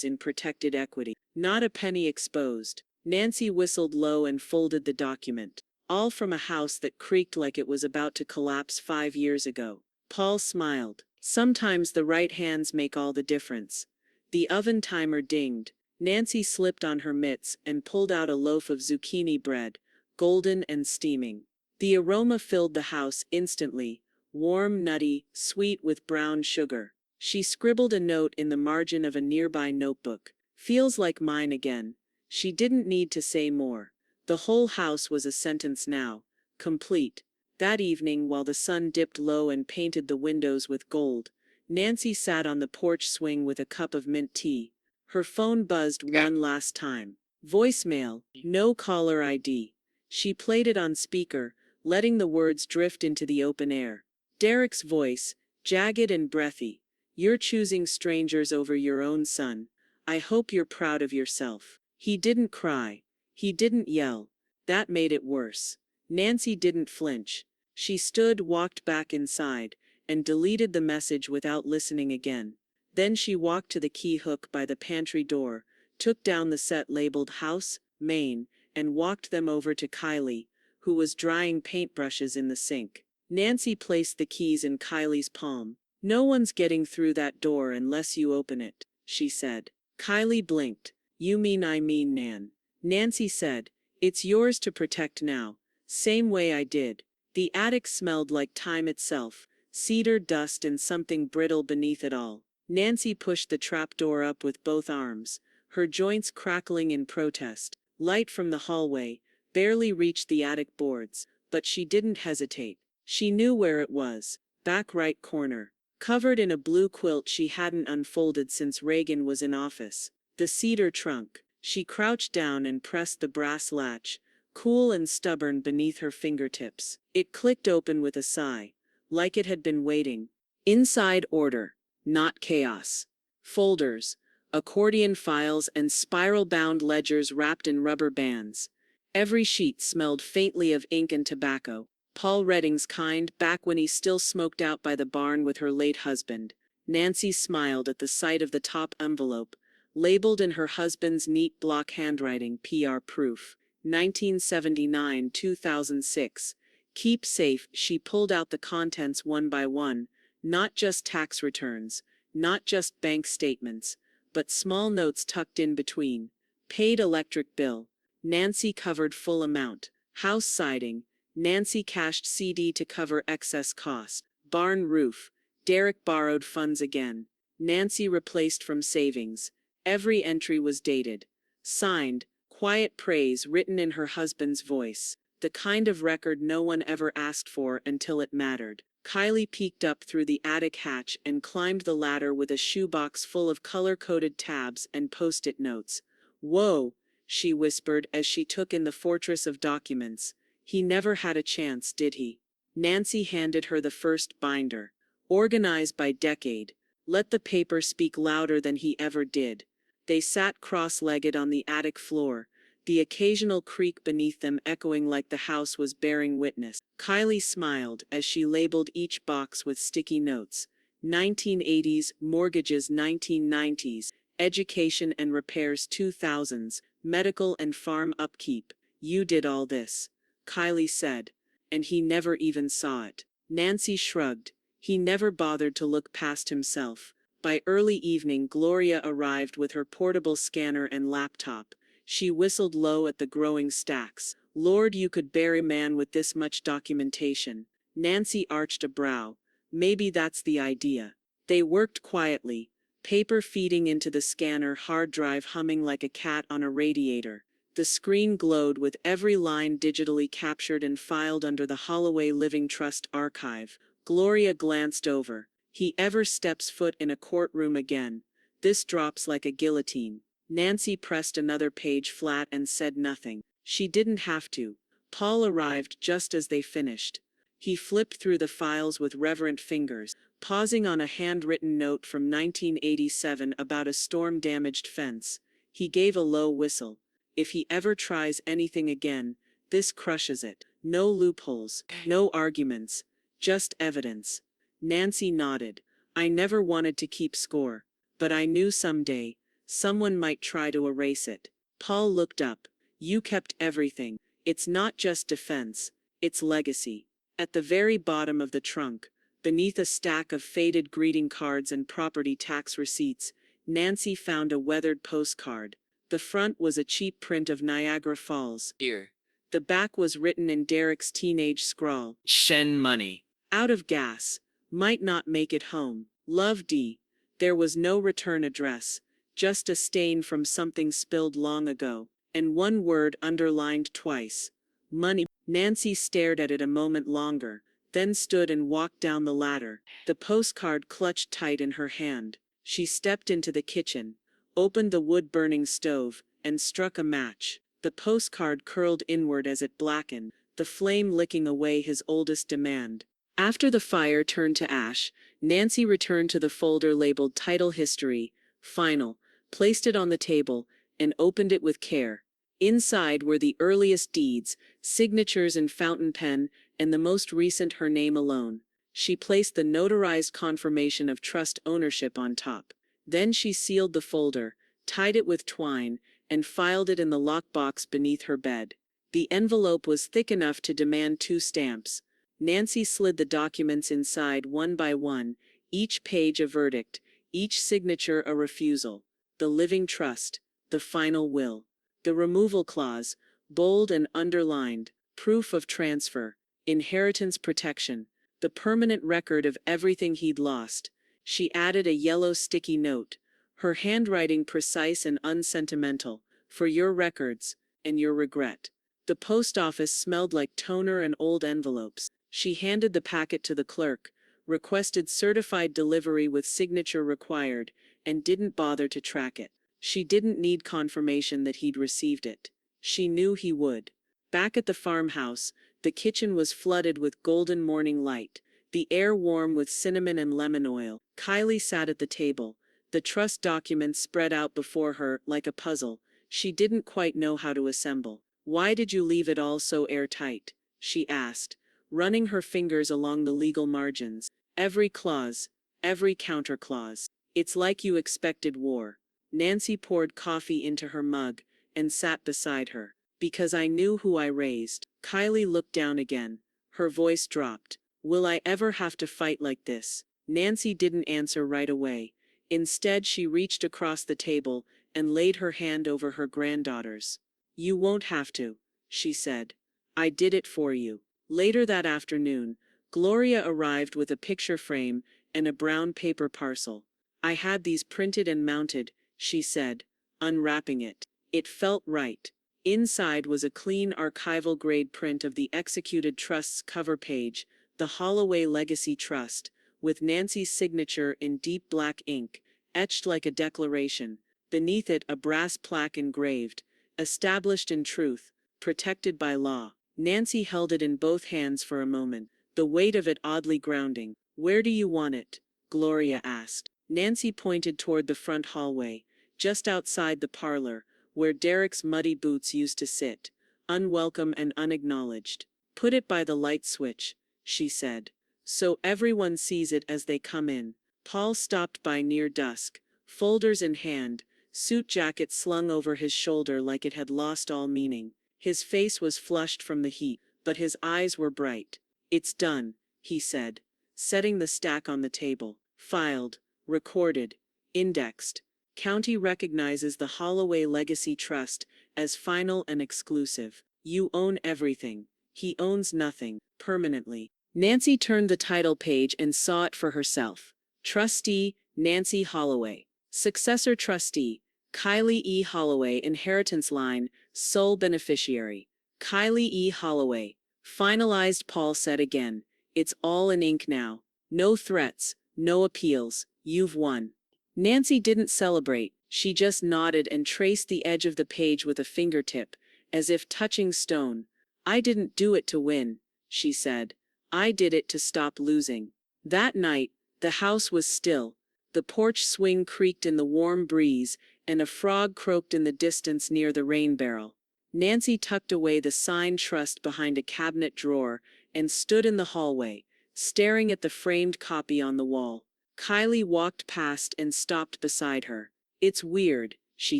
in protected equity. Not a penny exposed. Nancy whistled low and folded the document. All from a house that creaked like it was about to collapse 5 years ago. Paul smiled. Sometimes the right hands make all the difference. The oven timer dinged. Nancy slipped on her mitts and pulled out a loaf of zucchini bread, golden and steaming. The aroma filled the house instantly, warm, nutty, sweet with brown sugar. She scribbled a note in the margin of a nearby notebook. Feels like mine again. She didn't need to say more. The whole house was a sentence now, complete. That evening, while the sun dipped low and painted the windows with gold, Nancy sat on the porch swing with a cup of mint tea. Her phone buzzed one last time. Voicemail, no caller ID. She played it on speaker, letting the words drift into the open air. Derek's voice, jagged and breathy. You're choosing strangers over your own son. I hope you're proud of yourself. He didn't cry. He didn't yell. That made it worse. Nancy didn't flinch. She stood, walked back inside, and deleted the message without listening again. Then she walked to the key hook by the pantry door, took down the set labeled House, Main, and walked them over to Kylie, who was drying paintbrushes in the sink. Nancy placed the keys in Kylie's palm. No one's getting through that door unless you open it, she said. Kylie blinked. You mean I mean Nan. Nancy said, it's yours to protect now, same way I did. The attic smelled like time itself, cedar dust and something brittle beneath it all. Nancy pushed the trapdoor up with both arms, her joints crackling in protest. Light from the hallway barely reached the attic boards, but she didn't hesitate. She knew where it was, back right corner, covered in a blue quilt she hadn't unfolded since Reagan was in office. The cedar trunk. She crouched down and pressed the brass latch, cool and stubborn beneath her fingertips. It clicked open with a sigh, like it had been waiting. Inside, order, not chaos. Folders, accordion files and spiral-bound ledgers wrapped in rubber bands. Every sheet smelled faintly of ink and tobacco. Paul Redding's kind, back when he still smoked out by the barn with her late husband. Nancy smiled at the sight of the top envelope, labeled in her husband's neat block handwriting, PR proof, 1979-2006. Keep safe. She pulled out the contents one by one, not just tax returns, not just bank statements, but small notes tucked in between. Paid electric bill. Nancy covered full amount. House siding. Nancy cashed CD to cover excess cost. Barn roof. Derek borrowed funds again. Nancy replaced from savings. Every entry was dated. Signed, quiet praise written in her husband's voice. The kind of record no one ever asked for until it mattered. Kylie peeked up through the attic hatch and climbed the ladder with a shoebox full of color-coded tabs and post-it notes. "Whoa," she whispered as she took in the fortress of documents. "He never had a chance, did he?" Nancy handed her the first binder. Organized by decade. Let the paper speak louder than he ever did. They sat cross-legged on the attic floor, the occasional creak beneath them echoing like the house was bearing witness. Kylie smiled as she labeled each box with sticky notes. 1980s, mortgages 1990s, education and repairs 2000s, medical and farm upkeep. "You did all this," Kylie said. "And he never even saw it." Nancy shrugged. He never bothered to look past himself. By early evening, Gloria arrived with her portable scanner and laptop. She whistled low at the growing stacks. "Lord, you could bury a man with this much documentation." Nancy arched a brow. Maybe that's the idea. They worked quietly, paper feeding into the scanner, hard drive humming like a cat on a radiator. The screen glowed with every line digitally captured and filed under the Holloway Living Trust archive. Gloria glanced over. "He ever steps foot in a courtroom again, this drops like a guillotine." Nancy pressed another page flat and said nothing. She didn't have to. Paul arrived just as they finished. He flipped through the files with reverent fingers, pausing on a handwritten note from 1987 about a storm-damaged fence. He gave a low whistle. "If he ever tries anything again, this crushes it. No loopholes, no arguments, just evidence." Nancy nodded. "I never wanted to keep score, but I knew someday someone might try to erase it." Paul looked up. "You kept everything. It's not just defense, it's legacy." At the very bottom of the trunk, beneath a stack of faded greeting cards and property tax receipts, Nancy found a weathered postcard. The front was a cheap print of Niagara Falls. Here. The back was written in Derek's teenage scrawl. "Shen money. Out of gas. Might not make it home. Love, D." There was no return address, just a stain from something spilled long ago, and one word underlined twice. "Money." Nancy stared at it a moment longer, then stood and walked down the ladder, the postcard clutched tight in her hand. She stepped into the kitchen, opened the wood-burning stove, and struck a match. The postcard curled inward as it blackened, the flame licking away his oldest demand. After the fire turned to ash, Nancy returned to the folder labeled Title History, Final, placed it on the table, and opened it with care. Inside were the earliest deeds, signatures in fountain pen, and the most recent, her name alone. She placed the notarized confirmation of trust ownership on top. Then she sealed the folder, tied it with twine, and filed it in the lockbox beneath her bed. The envelope was thick enough to demand 2 stamps. Nancy slid the documents inside one by one, each page a verdict, each signature a refusal. The living trust, the final will. The removal clause, bold and underlined, proof of transfer. inheritance protection, the permanent record of everything he'd lost. She added a yellow sticky note, her handwriting precise and unsentimental, for your records, and your regret. The post office smelled like toner and old envelopes. She handed the packet to the clerk, requested certified delivery with signature required, and didn't bother to track it. She didn't need confirmation that he'd received it. She knew he would. Back at the farmhouse, the kitchen was flooded with golden morning light, the air warm with cinnamon and lemon oil. Kylie sat at the table, the trust documents spread out before her like a puzzle she didn't quite know how to assemble. "Why did you leave it all so airtight?" she asked, running her fingers along the legal margins. "Every clause, every counterclause. It's like you expected war." Nancy poured coffee into her mug and sat beside her. "Because I knew who I raised." Kylie looked down again. Her voice dropped. "Will I ever have to fight like this?" Nancy didn't answer right away. Instead, she reached across the table and laid her hand over her granddaughter's. "You won't have to," she said. "I did it for you." Later that afternoon, Gloria arrived with a picture frame and a brown paper parcel. "I had these printed and mounted," she said, unwrapping it. It felt right. Inside was a clean archival-grade print of the Executed Trust's cover page, the Holloway Legacy Trust, with Nancy's signature in deep black ink, etched like a declaration. Beneath it a brass plaque engraved, "Established in truth, protected by law." Nancy held it in both hands for a moment, the weight of it oddly grounding. "Where do you want it?" Gloria asked. Nancy pointed toward the front hallway, just outside the parlor, where Derek's muddy boots used to sit, unwelcome and unacknowledged. "Put it by the light switch," she said, "so everyone sees it as they come in." Paul stopped by near dusk, folders in hand, suit jacket slung over his shoulder like it had lost all meaning. His face was flushed from the heat, but his eyes were bright. "It's done," he said, setting the stack on the table. "Filed, recorded, indexed. County recognizes the Holloway Legacy Trust as final and exclusive. You own everything. He owns nothing, permanently." Nancy turned the title page and saw it for herself. Trustee, Nancy Holloway. Successor trustee, Kylie E. Holloway. Inheritance line, sole beneficiary, Kylie E. Holloway. "Finalized," Paul said again. "It's all in ink now. No threats, no appeals. You've won." Nancy didn't celebrate. She just nodded and traced the edge of the page with a fingertip, as if touching stone. "I didn't do it to win," she said. "I did it to stop losing." That night, the house was still. The porch swing creaked in the warm breeze, and a frog croaked in the distance near the rain barrel. Nancy tucked away the signed trust behind a cabinet drawer and stood in the hallway, staring at the framed copy on the wall. Kylie walked past and stopped beside her. "It's weird," she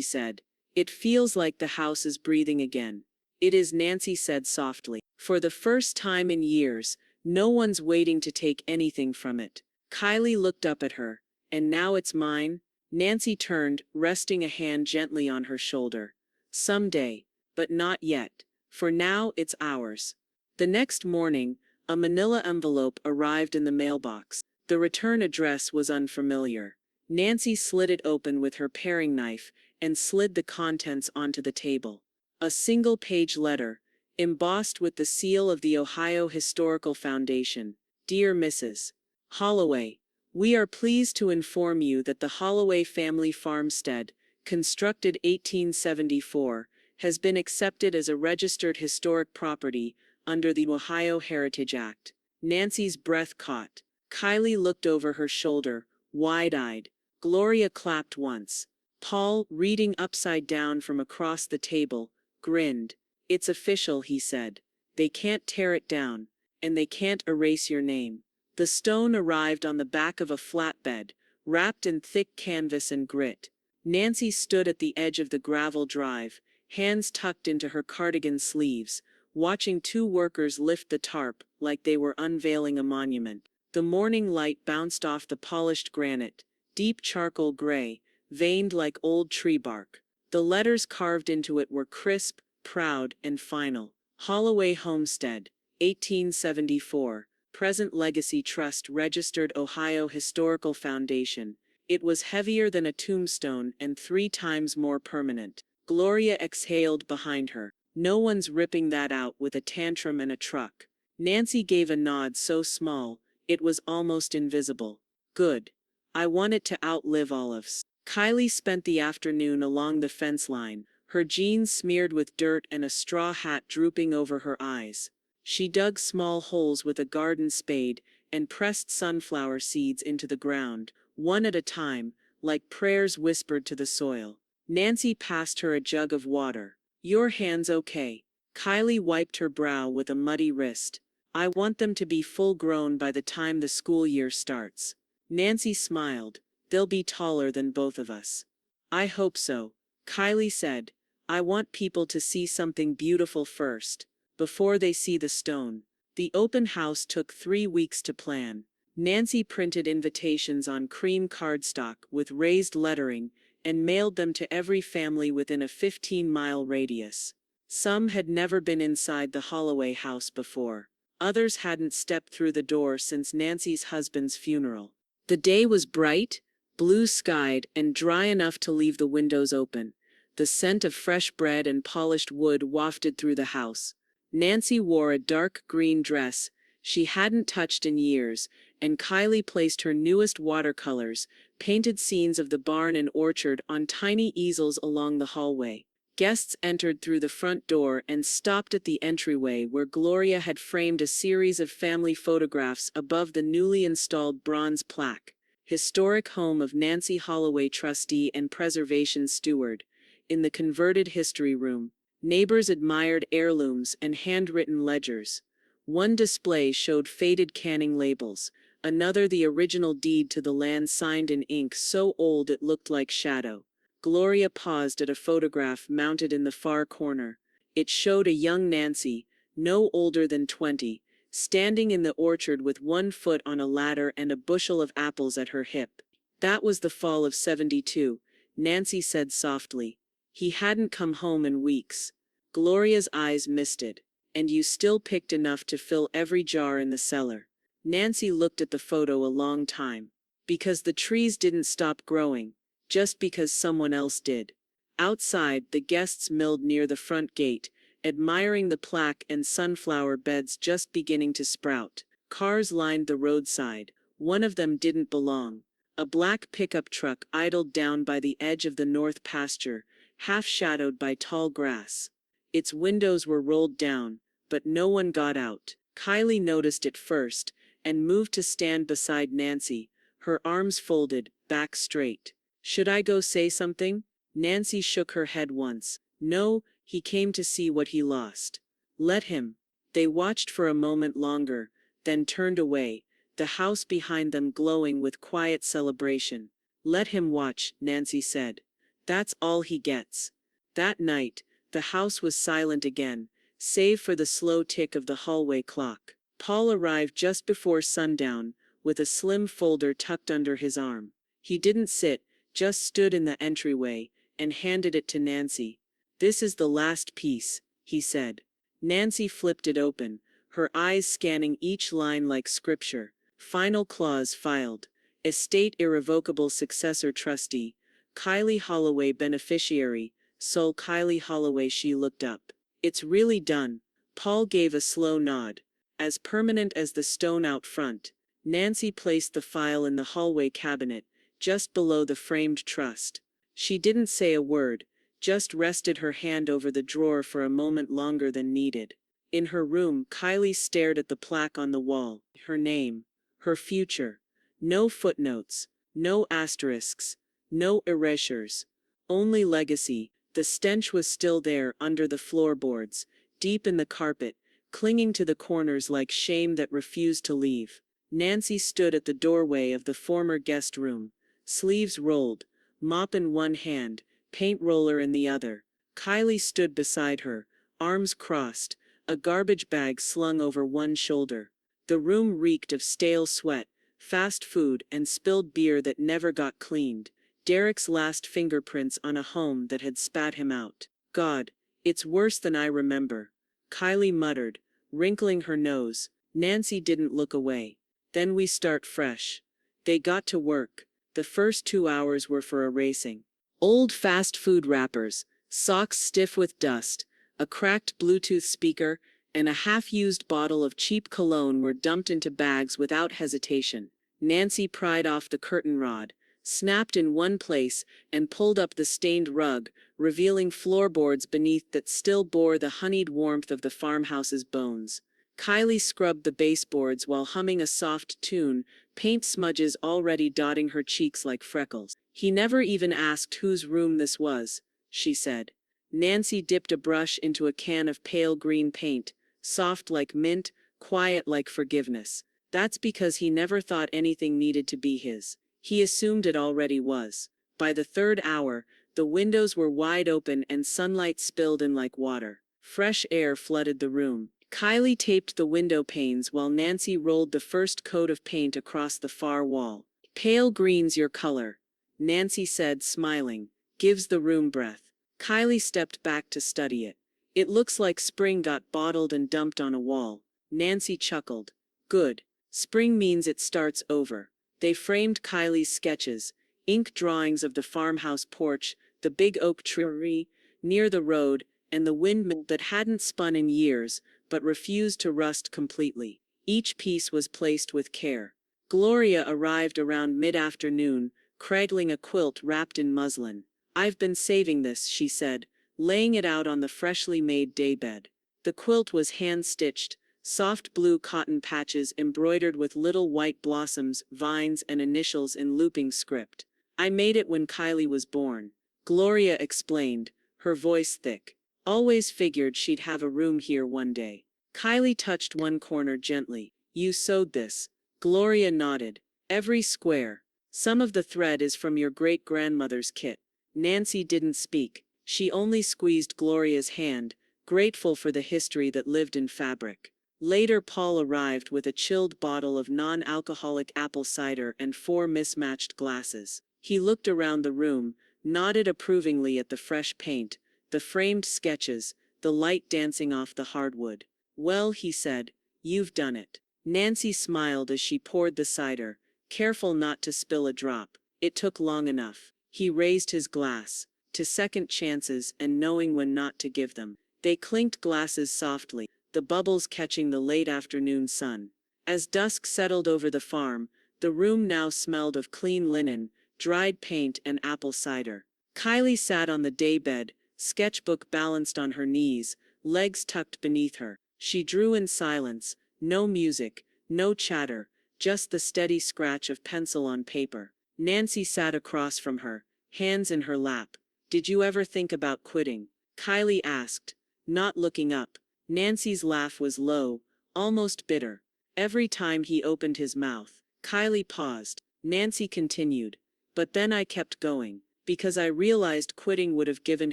said. "It feels like the house is breathing again." "It is," Nancy said softly. "For the first time in years, no one's waiting to take anything from it." Kylie looked up at her. "And now it's mine?" Nancy turned, resting a hand gently on her shoulder. "Someday, but not yet. For now, it's ours." The next morning, a manila envelope arrived in the mailbox. The return address was unfamiliar. Nancy slid it open with her paring knife and slid the contents onto the table. A single-page letter, embossed with the seal of the Ohio Historical Foundation. "Dear Mrs. Holloway, we are pleased to inform you that the Holloway family farmstead, constructed 1874, has been accepted as a registered historic property under the Ohio Heritage Act." Nancy's breath caught. Kylie looked over her shoulder, wide-eyed. Gloria clapped once. Paul, reading upside down from across the table, grinned. "It's official," he said. "They can't tear it down, and they can't erase your name." The stone arrived on the back of a flatbed, wrapped in thick canvas and grit. Nancy stood at the edge of the gravel drive, hands tucked into her cardigan sleeves, watching two workers lift the tarp like they were unveiling a monument. The morning light bounced off the polished granite, deep charcoal gray, veined like old tree bark. The letters carved into it were crisp, proud, and final. "Holloway Homestead, 1874. Present Legacy Trust Registered Ohio Historical Foundation. It was heavier than a tombstone and 3 times more permanent. Gloria exhaled behind her. No one's ripping that out with a tantrum and a truck. Nancy gave a nod so small, it was almost invisible. Good. I want it to outlive all of us. Kylie spent the afternoon along the fence line, her jeans smeared with dirt and a straw hat drooping over her eyes. She dug small holes with a garden spade and pressed sunflower seeds into the ground, one at a time, like prayers whispered to the soil. Nancy passed her a jug of water. Your hands okay? Kylie wiped her brow with a muddy wrist. I want them to be full grown by the time the school year starts. Nancy smiled. They'll be taller than both of us. I hope so, Kylie said. I want people to see something beautiful first, before they see the stone. The open house took 3 weeks to plan. Nancy printed invitations on cream cardstock with raised lettering and mailed them to every family within a 15-mile radius. Some had never been inside the Holloway house before. Others hadn't stepped through the door since Nancy's husband's funeral. The day was bright, blue-skied, and dry enough to leave the windows open. The scent of fresh bread and polished wood wafted through the house. Nancy wore a dark green dress she hadn't touched in years, and Kylie placed her newest watercolors, painted scenes of the barn and orchard, on tiny easels along the hallway. Guests entered through the front door and stopped at the entryway where Gloria had framed a series of family photographs above the newly installed bronze plaque. Historic home of Nancy Holloway, trustee and preservation steward. In the converted history room, neighbors admired heirlooms and handwritten ledgers. One display showed faded canning labels, another the original deed to the land signed in ink so old it looked like shadow. Gloria paused at a photograph mounted in the far corner. It showed a young Nancy, no older than 20, standing in the orchard with 1 foot on a ladder and a bushel of apples at her hip. That was the fall of '72, Nancy said softly. He hadn't come home in weeks. Gloria's eyes misted. And you still picked enough to fill every jar in the cellar. Nancy looked at the photo a long time. Because the trees didn't stop growing, just because someone else did. Outside, the guests milled near the front gate, admiring the plaque and sunflower beds just beginning to sprout. Cars lined the roadside. One of them didn't belong. A black pickup truck idled down by the edge of the north pasture, half shadowed by tall grass. Its windows were rolled down, but no one got out. Kylie noticed it first, and moved to stand beside Nancy, her arms folded, back straight. Should I go say something? Nancy shook her head once. No, he came to see what he lost. Let him. They watched for a moment longer, then turned away, the house behind them glowing with quiet celebration. Let him watch, Nancy said. That's all he gets. That night, the house was silent again, save for the slow tick of the hallway clock. Paul arrived just before sundown, with a slim folder tucked under his arm. He didn't sit, just stood in the entryway, and handed it to Nancy. This is the last piece, he said. Nancy flipped it open, her eyes scanning each line like scripture. Final clause filed. Estate irrevocable successor trustee. Kylie Holloway beneficiary. Sol Kylie Holloway. She looked up. It's really done. Paul gave a slow nod. As permanent as the stone out front. Nancy placed the file in the hallway cabinet, just below the framed trust. She didn't say a word, just rested her hand over the drawer for a moment longer than needed. In her room, Kylie stared at the plaque on the wall. Her name. Her future. No footnotes. No asterisks. No erasures. Only legacy. The stench was still there under the floorboards, deep in the carpet, clinging to the corners like shame that refused to leave. Nancy stood at the doorway of the former guest room, sleeves rolled, mop in one hand, paint roller in the other. Kylie stood beside her, arms crossed, a garbage bag slung over one shoulder. The room reeked of stale sweat, fast food, and spilled beer that never got cleaned. Derek's last fingerprints on a home that had spat him out. God, it's worse than I remember. Kylie muttered, wrinkling her nose. Nancy didn't look away. Then we start fresh. They got to work. The first 2 hours were for erasing. Old fast food wrappers, socks stiff with dust, a cracked Bluetooth speaker, and a half-used bottle of cheap cologne were dumped into bags without hesitation. Nancy pried off the curtain rod, snapped in one place, and pulled up the stained rug, revealing floorboards beneath that still bore the honeyed warmth of the farmhouse's bones. Kylie scrubbed the baseboards while humming a soft tune, paint smudges already dotting her cheeks like freckles. He never even asked whose room this was, she said. Nancy dipped a brush into a can of pale green paint, soft like mint, quiet like forgiveness. That's because he never thought anything needed to be his. He assumed it already was. By the third hour, the windows were wide open and sunlight spilled in like water. Fresh air flooded the room. Kylie taped the window panes while Nancy rolled the first coat of paint across the far wall. Pale green's your color, Nancy said, smiling. Gives the room breath. Kylie stepped back to study it. It looks like spring got bottled and dumped on a wall. Nancy chuckled. Good. Spring means it starts over. They framed Kylie's sketches, ink drawings of the farmhouse porch, the big oak tree near the road, and the windmill that hadn't spun in years, but refused to rust completely. Each piece was placed with care. Gloria arrived around mid-afternoon, cradling a quilt wrapped in muslin. I've been saving this, she said, laying it out on the freshly made daybed. The quilt was hand-stitched, soft blue cotton patches embroidered with little white blossoms, vines, and initials in looping script. I made it when Kylie was born, Gloria explained, her voice thick. Always figured she'd have a room here one day. Kylie touched one corner gently. You sewed this. Gloria nodded. Every square. Some of the thread is from your great-grandmother's kit. Nancy didn't speak. She only squeezed Gloria's hand, grateful for the history that lived in fabric. Later Paul arrived with a chilled bottle of non-alcoholic apple cider and 4 mismatched glasses. He looked around the room, nodded approvingly at the fresh paint, the framed sketches, the light dancing off the hardwood. Well, he said, you've done it. Nancy smiled as she poured the cider, careful not to spill a drop. It took long enough. He raised his glass, to second chances and knowing when not to give them. They clinked glasses softly, the bubbles catching the late afternoon sun. As dusk settled over the farm, the room now smelled of clean linen, dried paint, and apple cider. Kylie sat on the daybed, sketchbook balanced on her knees, legs tucked beneath her. She drew in silence, no music, no chatter, just the steady scratch of pencil on paper. Nancy sat across from her, hands in her lap. Did you ever think about quitting? Kylie asked, not looking up. Nancy's laugh was low, almost bitter. Every time he opened his mouth. Kylie paused. Nancy continued. But then I kept going, because I realized quitting would have given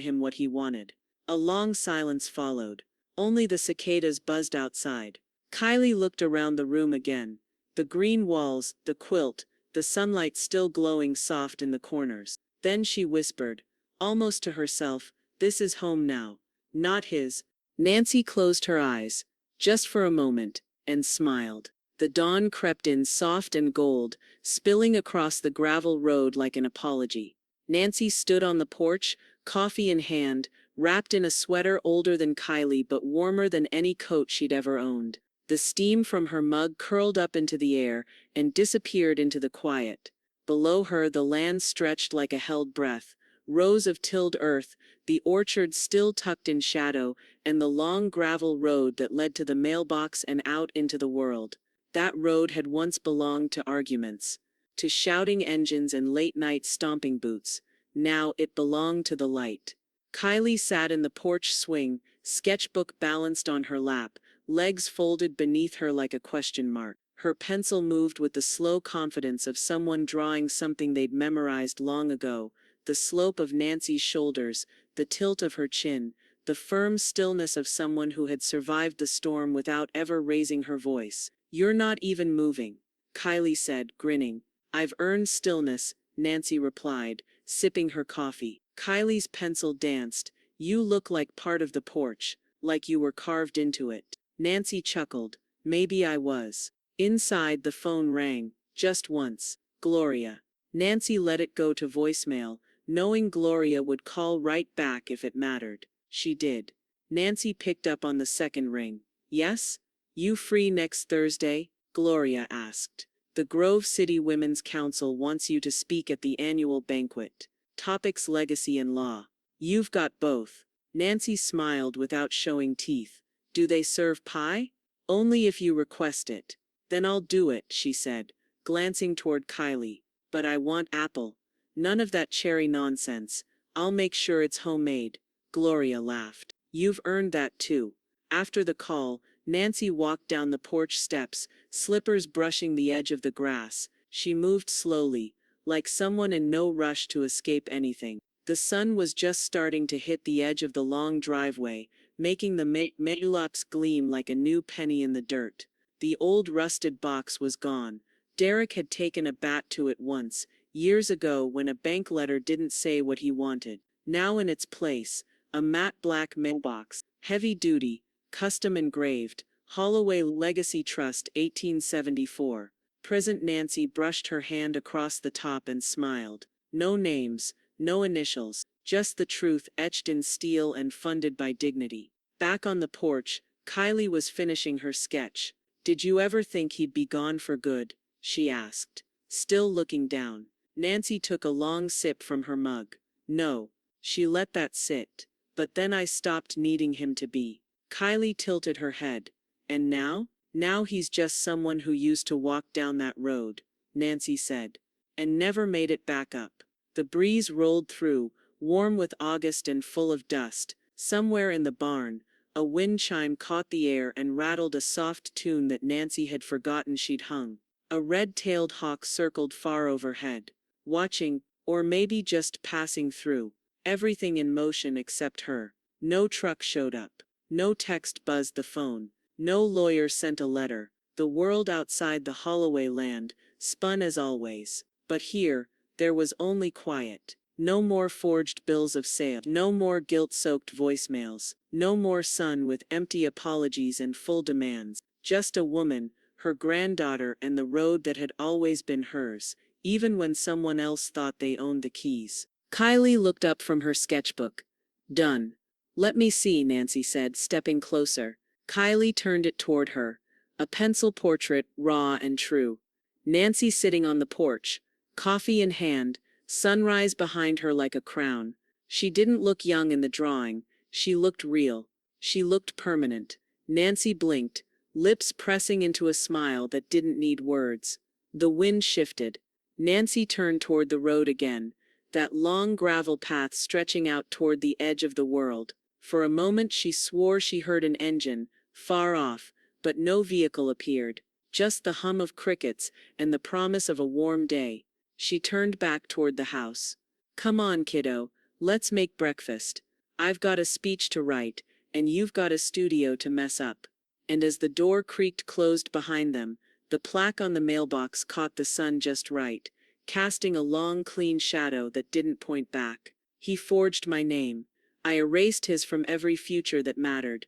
him what he wanted. A long silence followed. Only the cicadas buzzed outside. Kylie looked around the room again. The green walls, the quilt, the sunlight still glowing soft in the corners. Then she whispered, almost to herself, this is home now. Not his. Nancy closed her eyes, just for a moment, and smiled. The dawn crept in soft and gold, spilling across the gravel road like an apology. Nancy stood on the porch, coffee in hand, wrapped in a sweater older than Kylie but warmer than any coat she'd ever owned. The steam from her mug curled up into the air and disappeared into the quiet. Below her the land stretched like a held breath, rows of tilled earth, the orchard still tucked in shadow, and the long gravel road that led to the mailbox and out into the world. That road had once belonged to arguments, to shouting engines and late-night stomping boots. Now it belonged to the light. Kylie sat in the porch swing, sketchbook balanced on her lap, legs folded beneath her like a question mark. Her pencil moved with the slow confidence of someone drawing something they'd memorized long ago. The slope of Nancy's shoulders, the tilt of her chin, the firm stillness of someone who had survived the storm without ever raising her voice. You're not even moving, Kylie said, grinning. I've earned stillness, Nancy replied, sipping her coffee. Kylie's pencil danced. You look like part of the porch, like you were carved into it. Nancy chuckled. Maybe I was. Inside, the phone rang, just once. Gloria. Nancy let it go to voicemail, knowing Gloria would call right back if it mattered. She did. Nancy picked up on the second ring. Yes? You free next Thursday? Gloria asked. The Grove City Women's Council wants you to speak at the annual banquet. Topics legacy and law. You've got both. Nancy smiled without showing teeth. Do they serve pie? Only if you request it. Then I'll do it, she said, glancing toward Kylie. But I want apple. None of that cherry nonsense. I'll make sure it's homemade. Gloria laughed. You've earned that too. After the call, Nancy walked down the porch steps, slippers brushing the edge of the grass. She moved slowly, like someone in no rush to escape anything. The sun was just starting to hit the edge of the long driveway, making the medulops gleam like a new penny in the dirt. The old rusted box was gone. Derek had taken a bat to it once, years ago when a bank letter didn't say what he wanted. Now in its place, a matte black mailbox, heavy-duty, custom engraved, Holloway Legacy Trust 1874. Present Nancy brushed her hand across the top and smiled. No names, no initials, just the truth etched in steel and funded by dignity. Back on the porch, Kylie was finishing her sketch. Did you ever think he'd be gone for good? She asked, still looking down. Nancy took a long sip from her mug. No. She let that sit. But then I stopped needing him to be. Kylie tilted her head. And now? Now he's just someone who used to walk down that road, Nancy said. And never made it back up. The breeze rolled through, warm with August and full of dust. Somewhere in the barn, a wind chime caught the air and rattled a soft tune that Nancy had forgotten she'd hung. A red-tailed hawk circled far overhead, watching, or maybe just passing through, everything in motion except her. No truck showed up. No text buzzed the phone. No lawyer sent a letter. The world outside the Holloway land spun as always. But here, there was only quiet. No more forged bills of sale. No more guilt-soaked voicemails. No more son with empty apologies and full demands. Just a woman, her granddaughter, and the road that had always been hers, even when someone else thought they owned the keys. Kylie looked up from her sketchbook. Done. Let me see, Nancy said, stepping closer. Kylie turned it toward her. A pencil portrait, raw and true. Nancy sitting on the porch, coffee in hand, sunrise behind her like a crown. She didn't look young in the drawing. She looked real. She looked permanent. Nancy blinked, lips pressing into a smile that didn't need words. The wind shifted. Nancy turned toward the road again, that long gravel path stretching out toward the edge of the world. For a moment she swore she heard an engine, far off, but no vehicle appeared. Just the hum of crickets and the promise of a warm day. She turned back toward the house. Come on, kiddo, let's make breakfast. I've got a speech to write, and you've got a studio to mess up. And as the door creaked closed behind them, the plaque on the mailbox caught the sun just right, casting a long, clean shadow that didn't point back. He forged my name. I erased his from every future that mattered.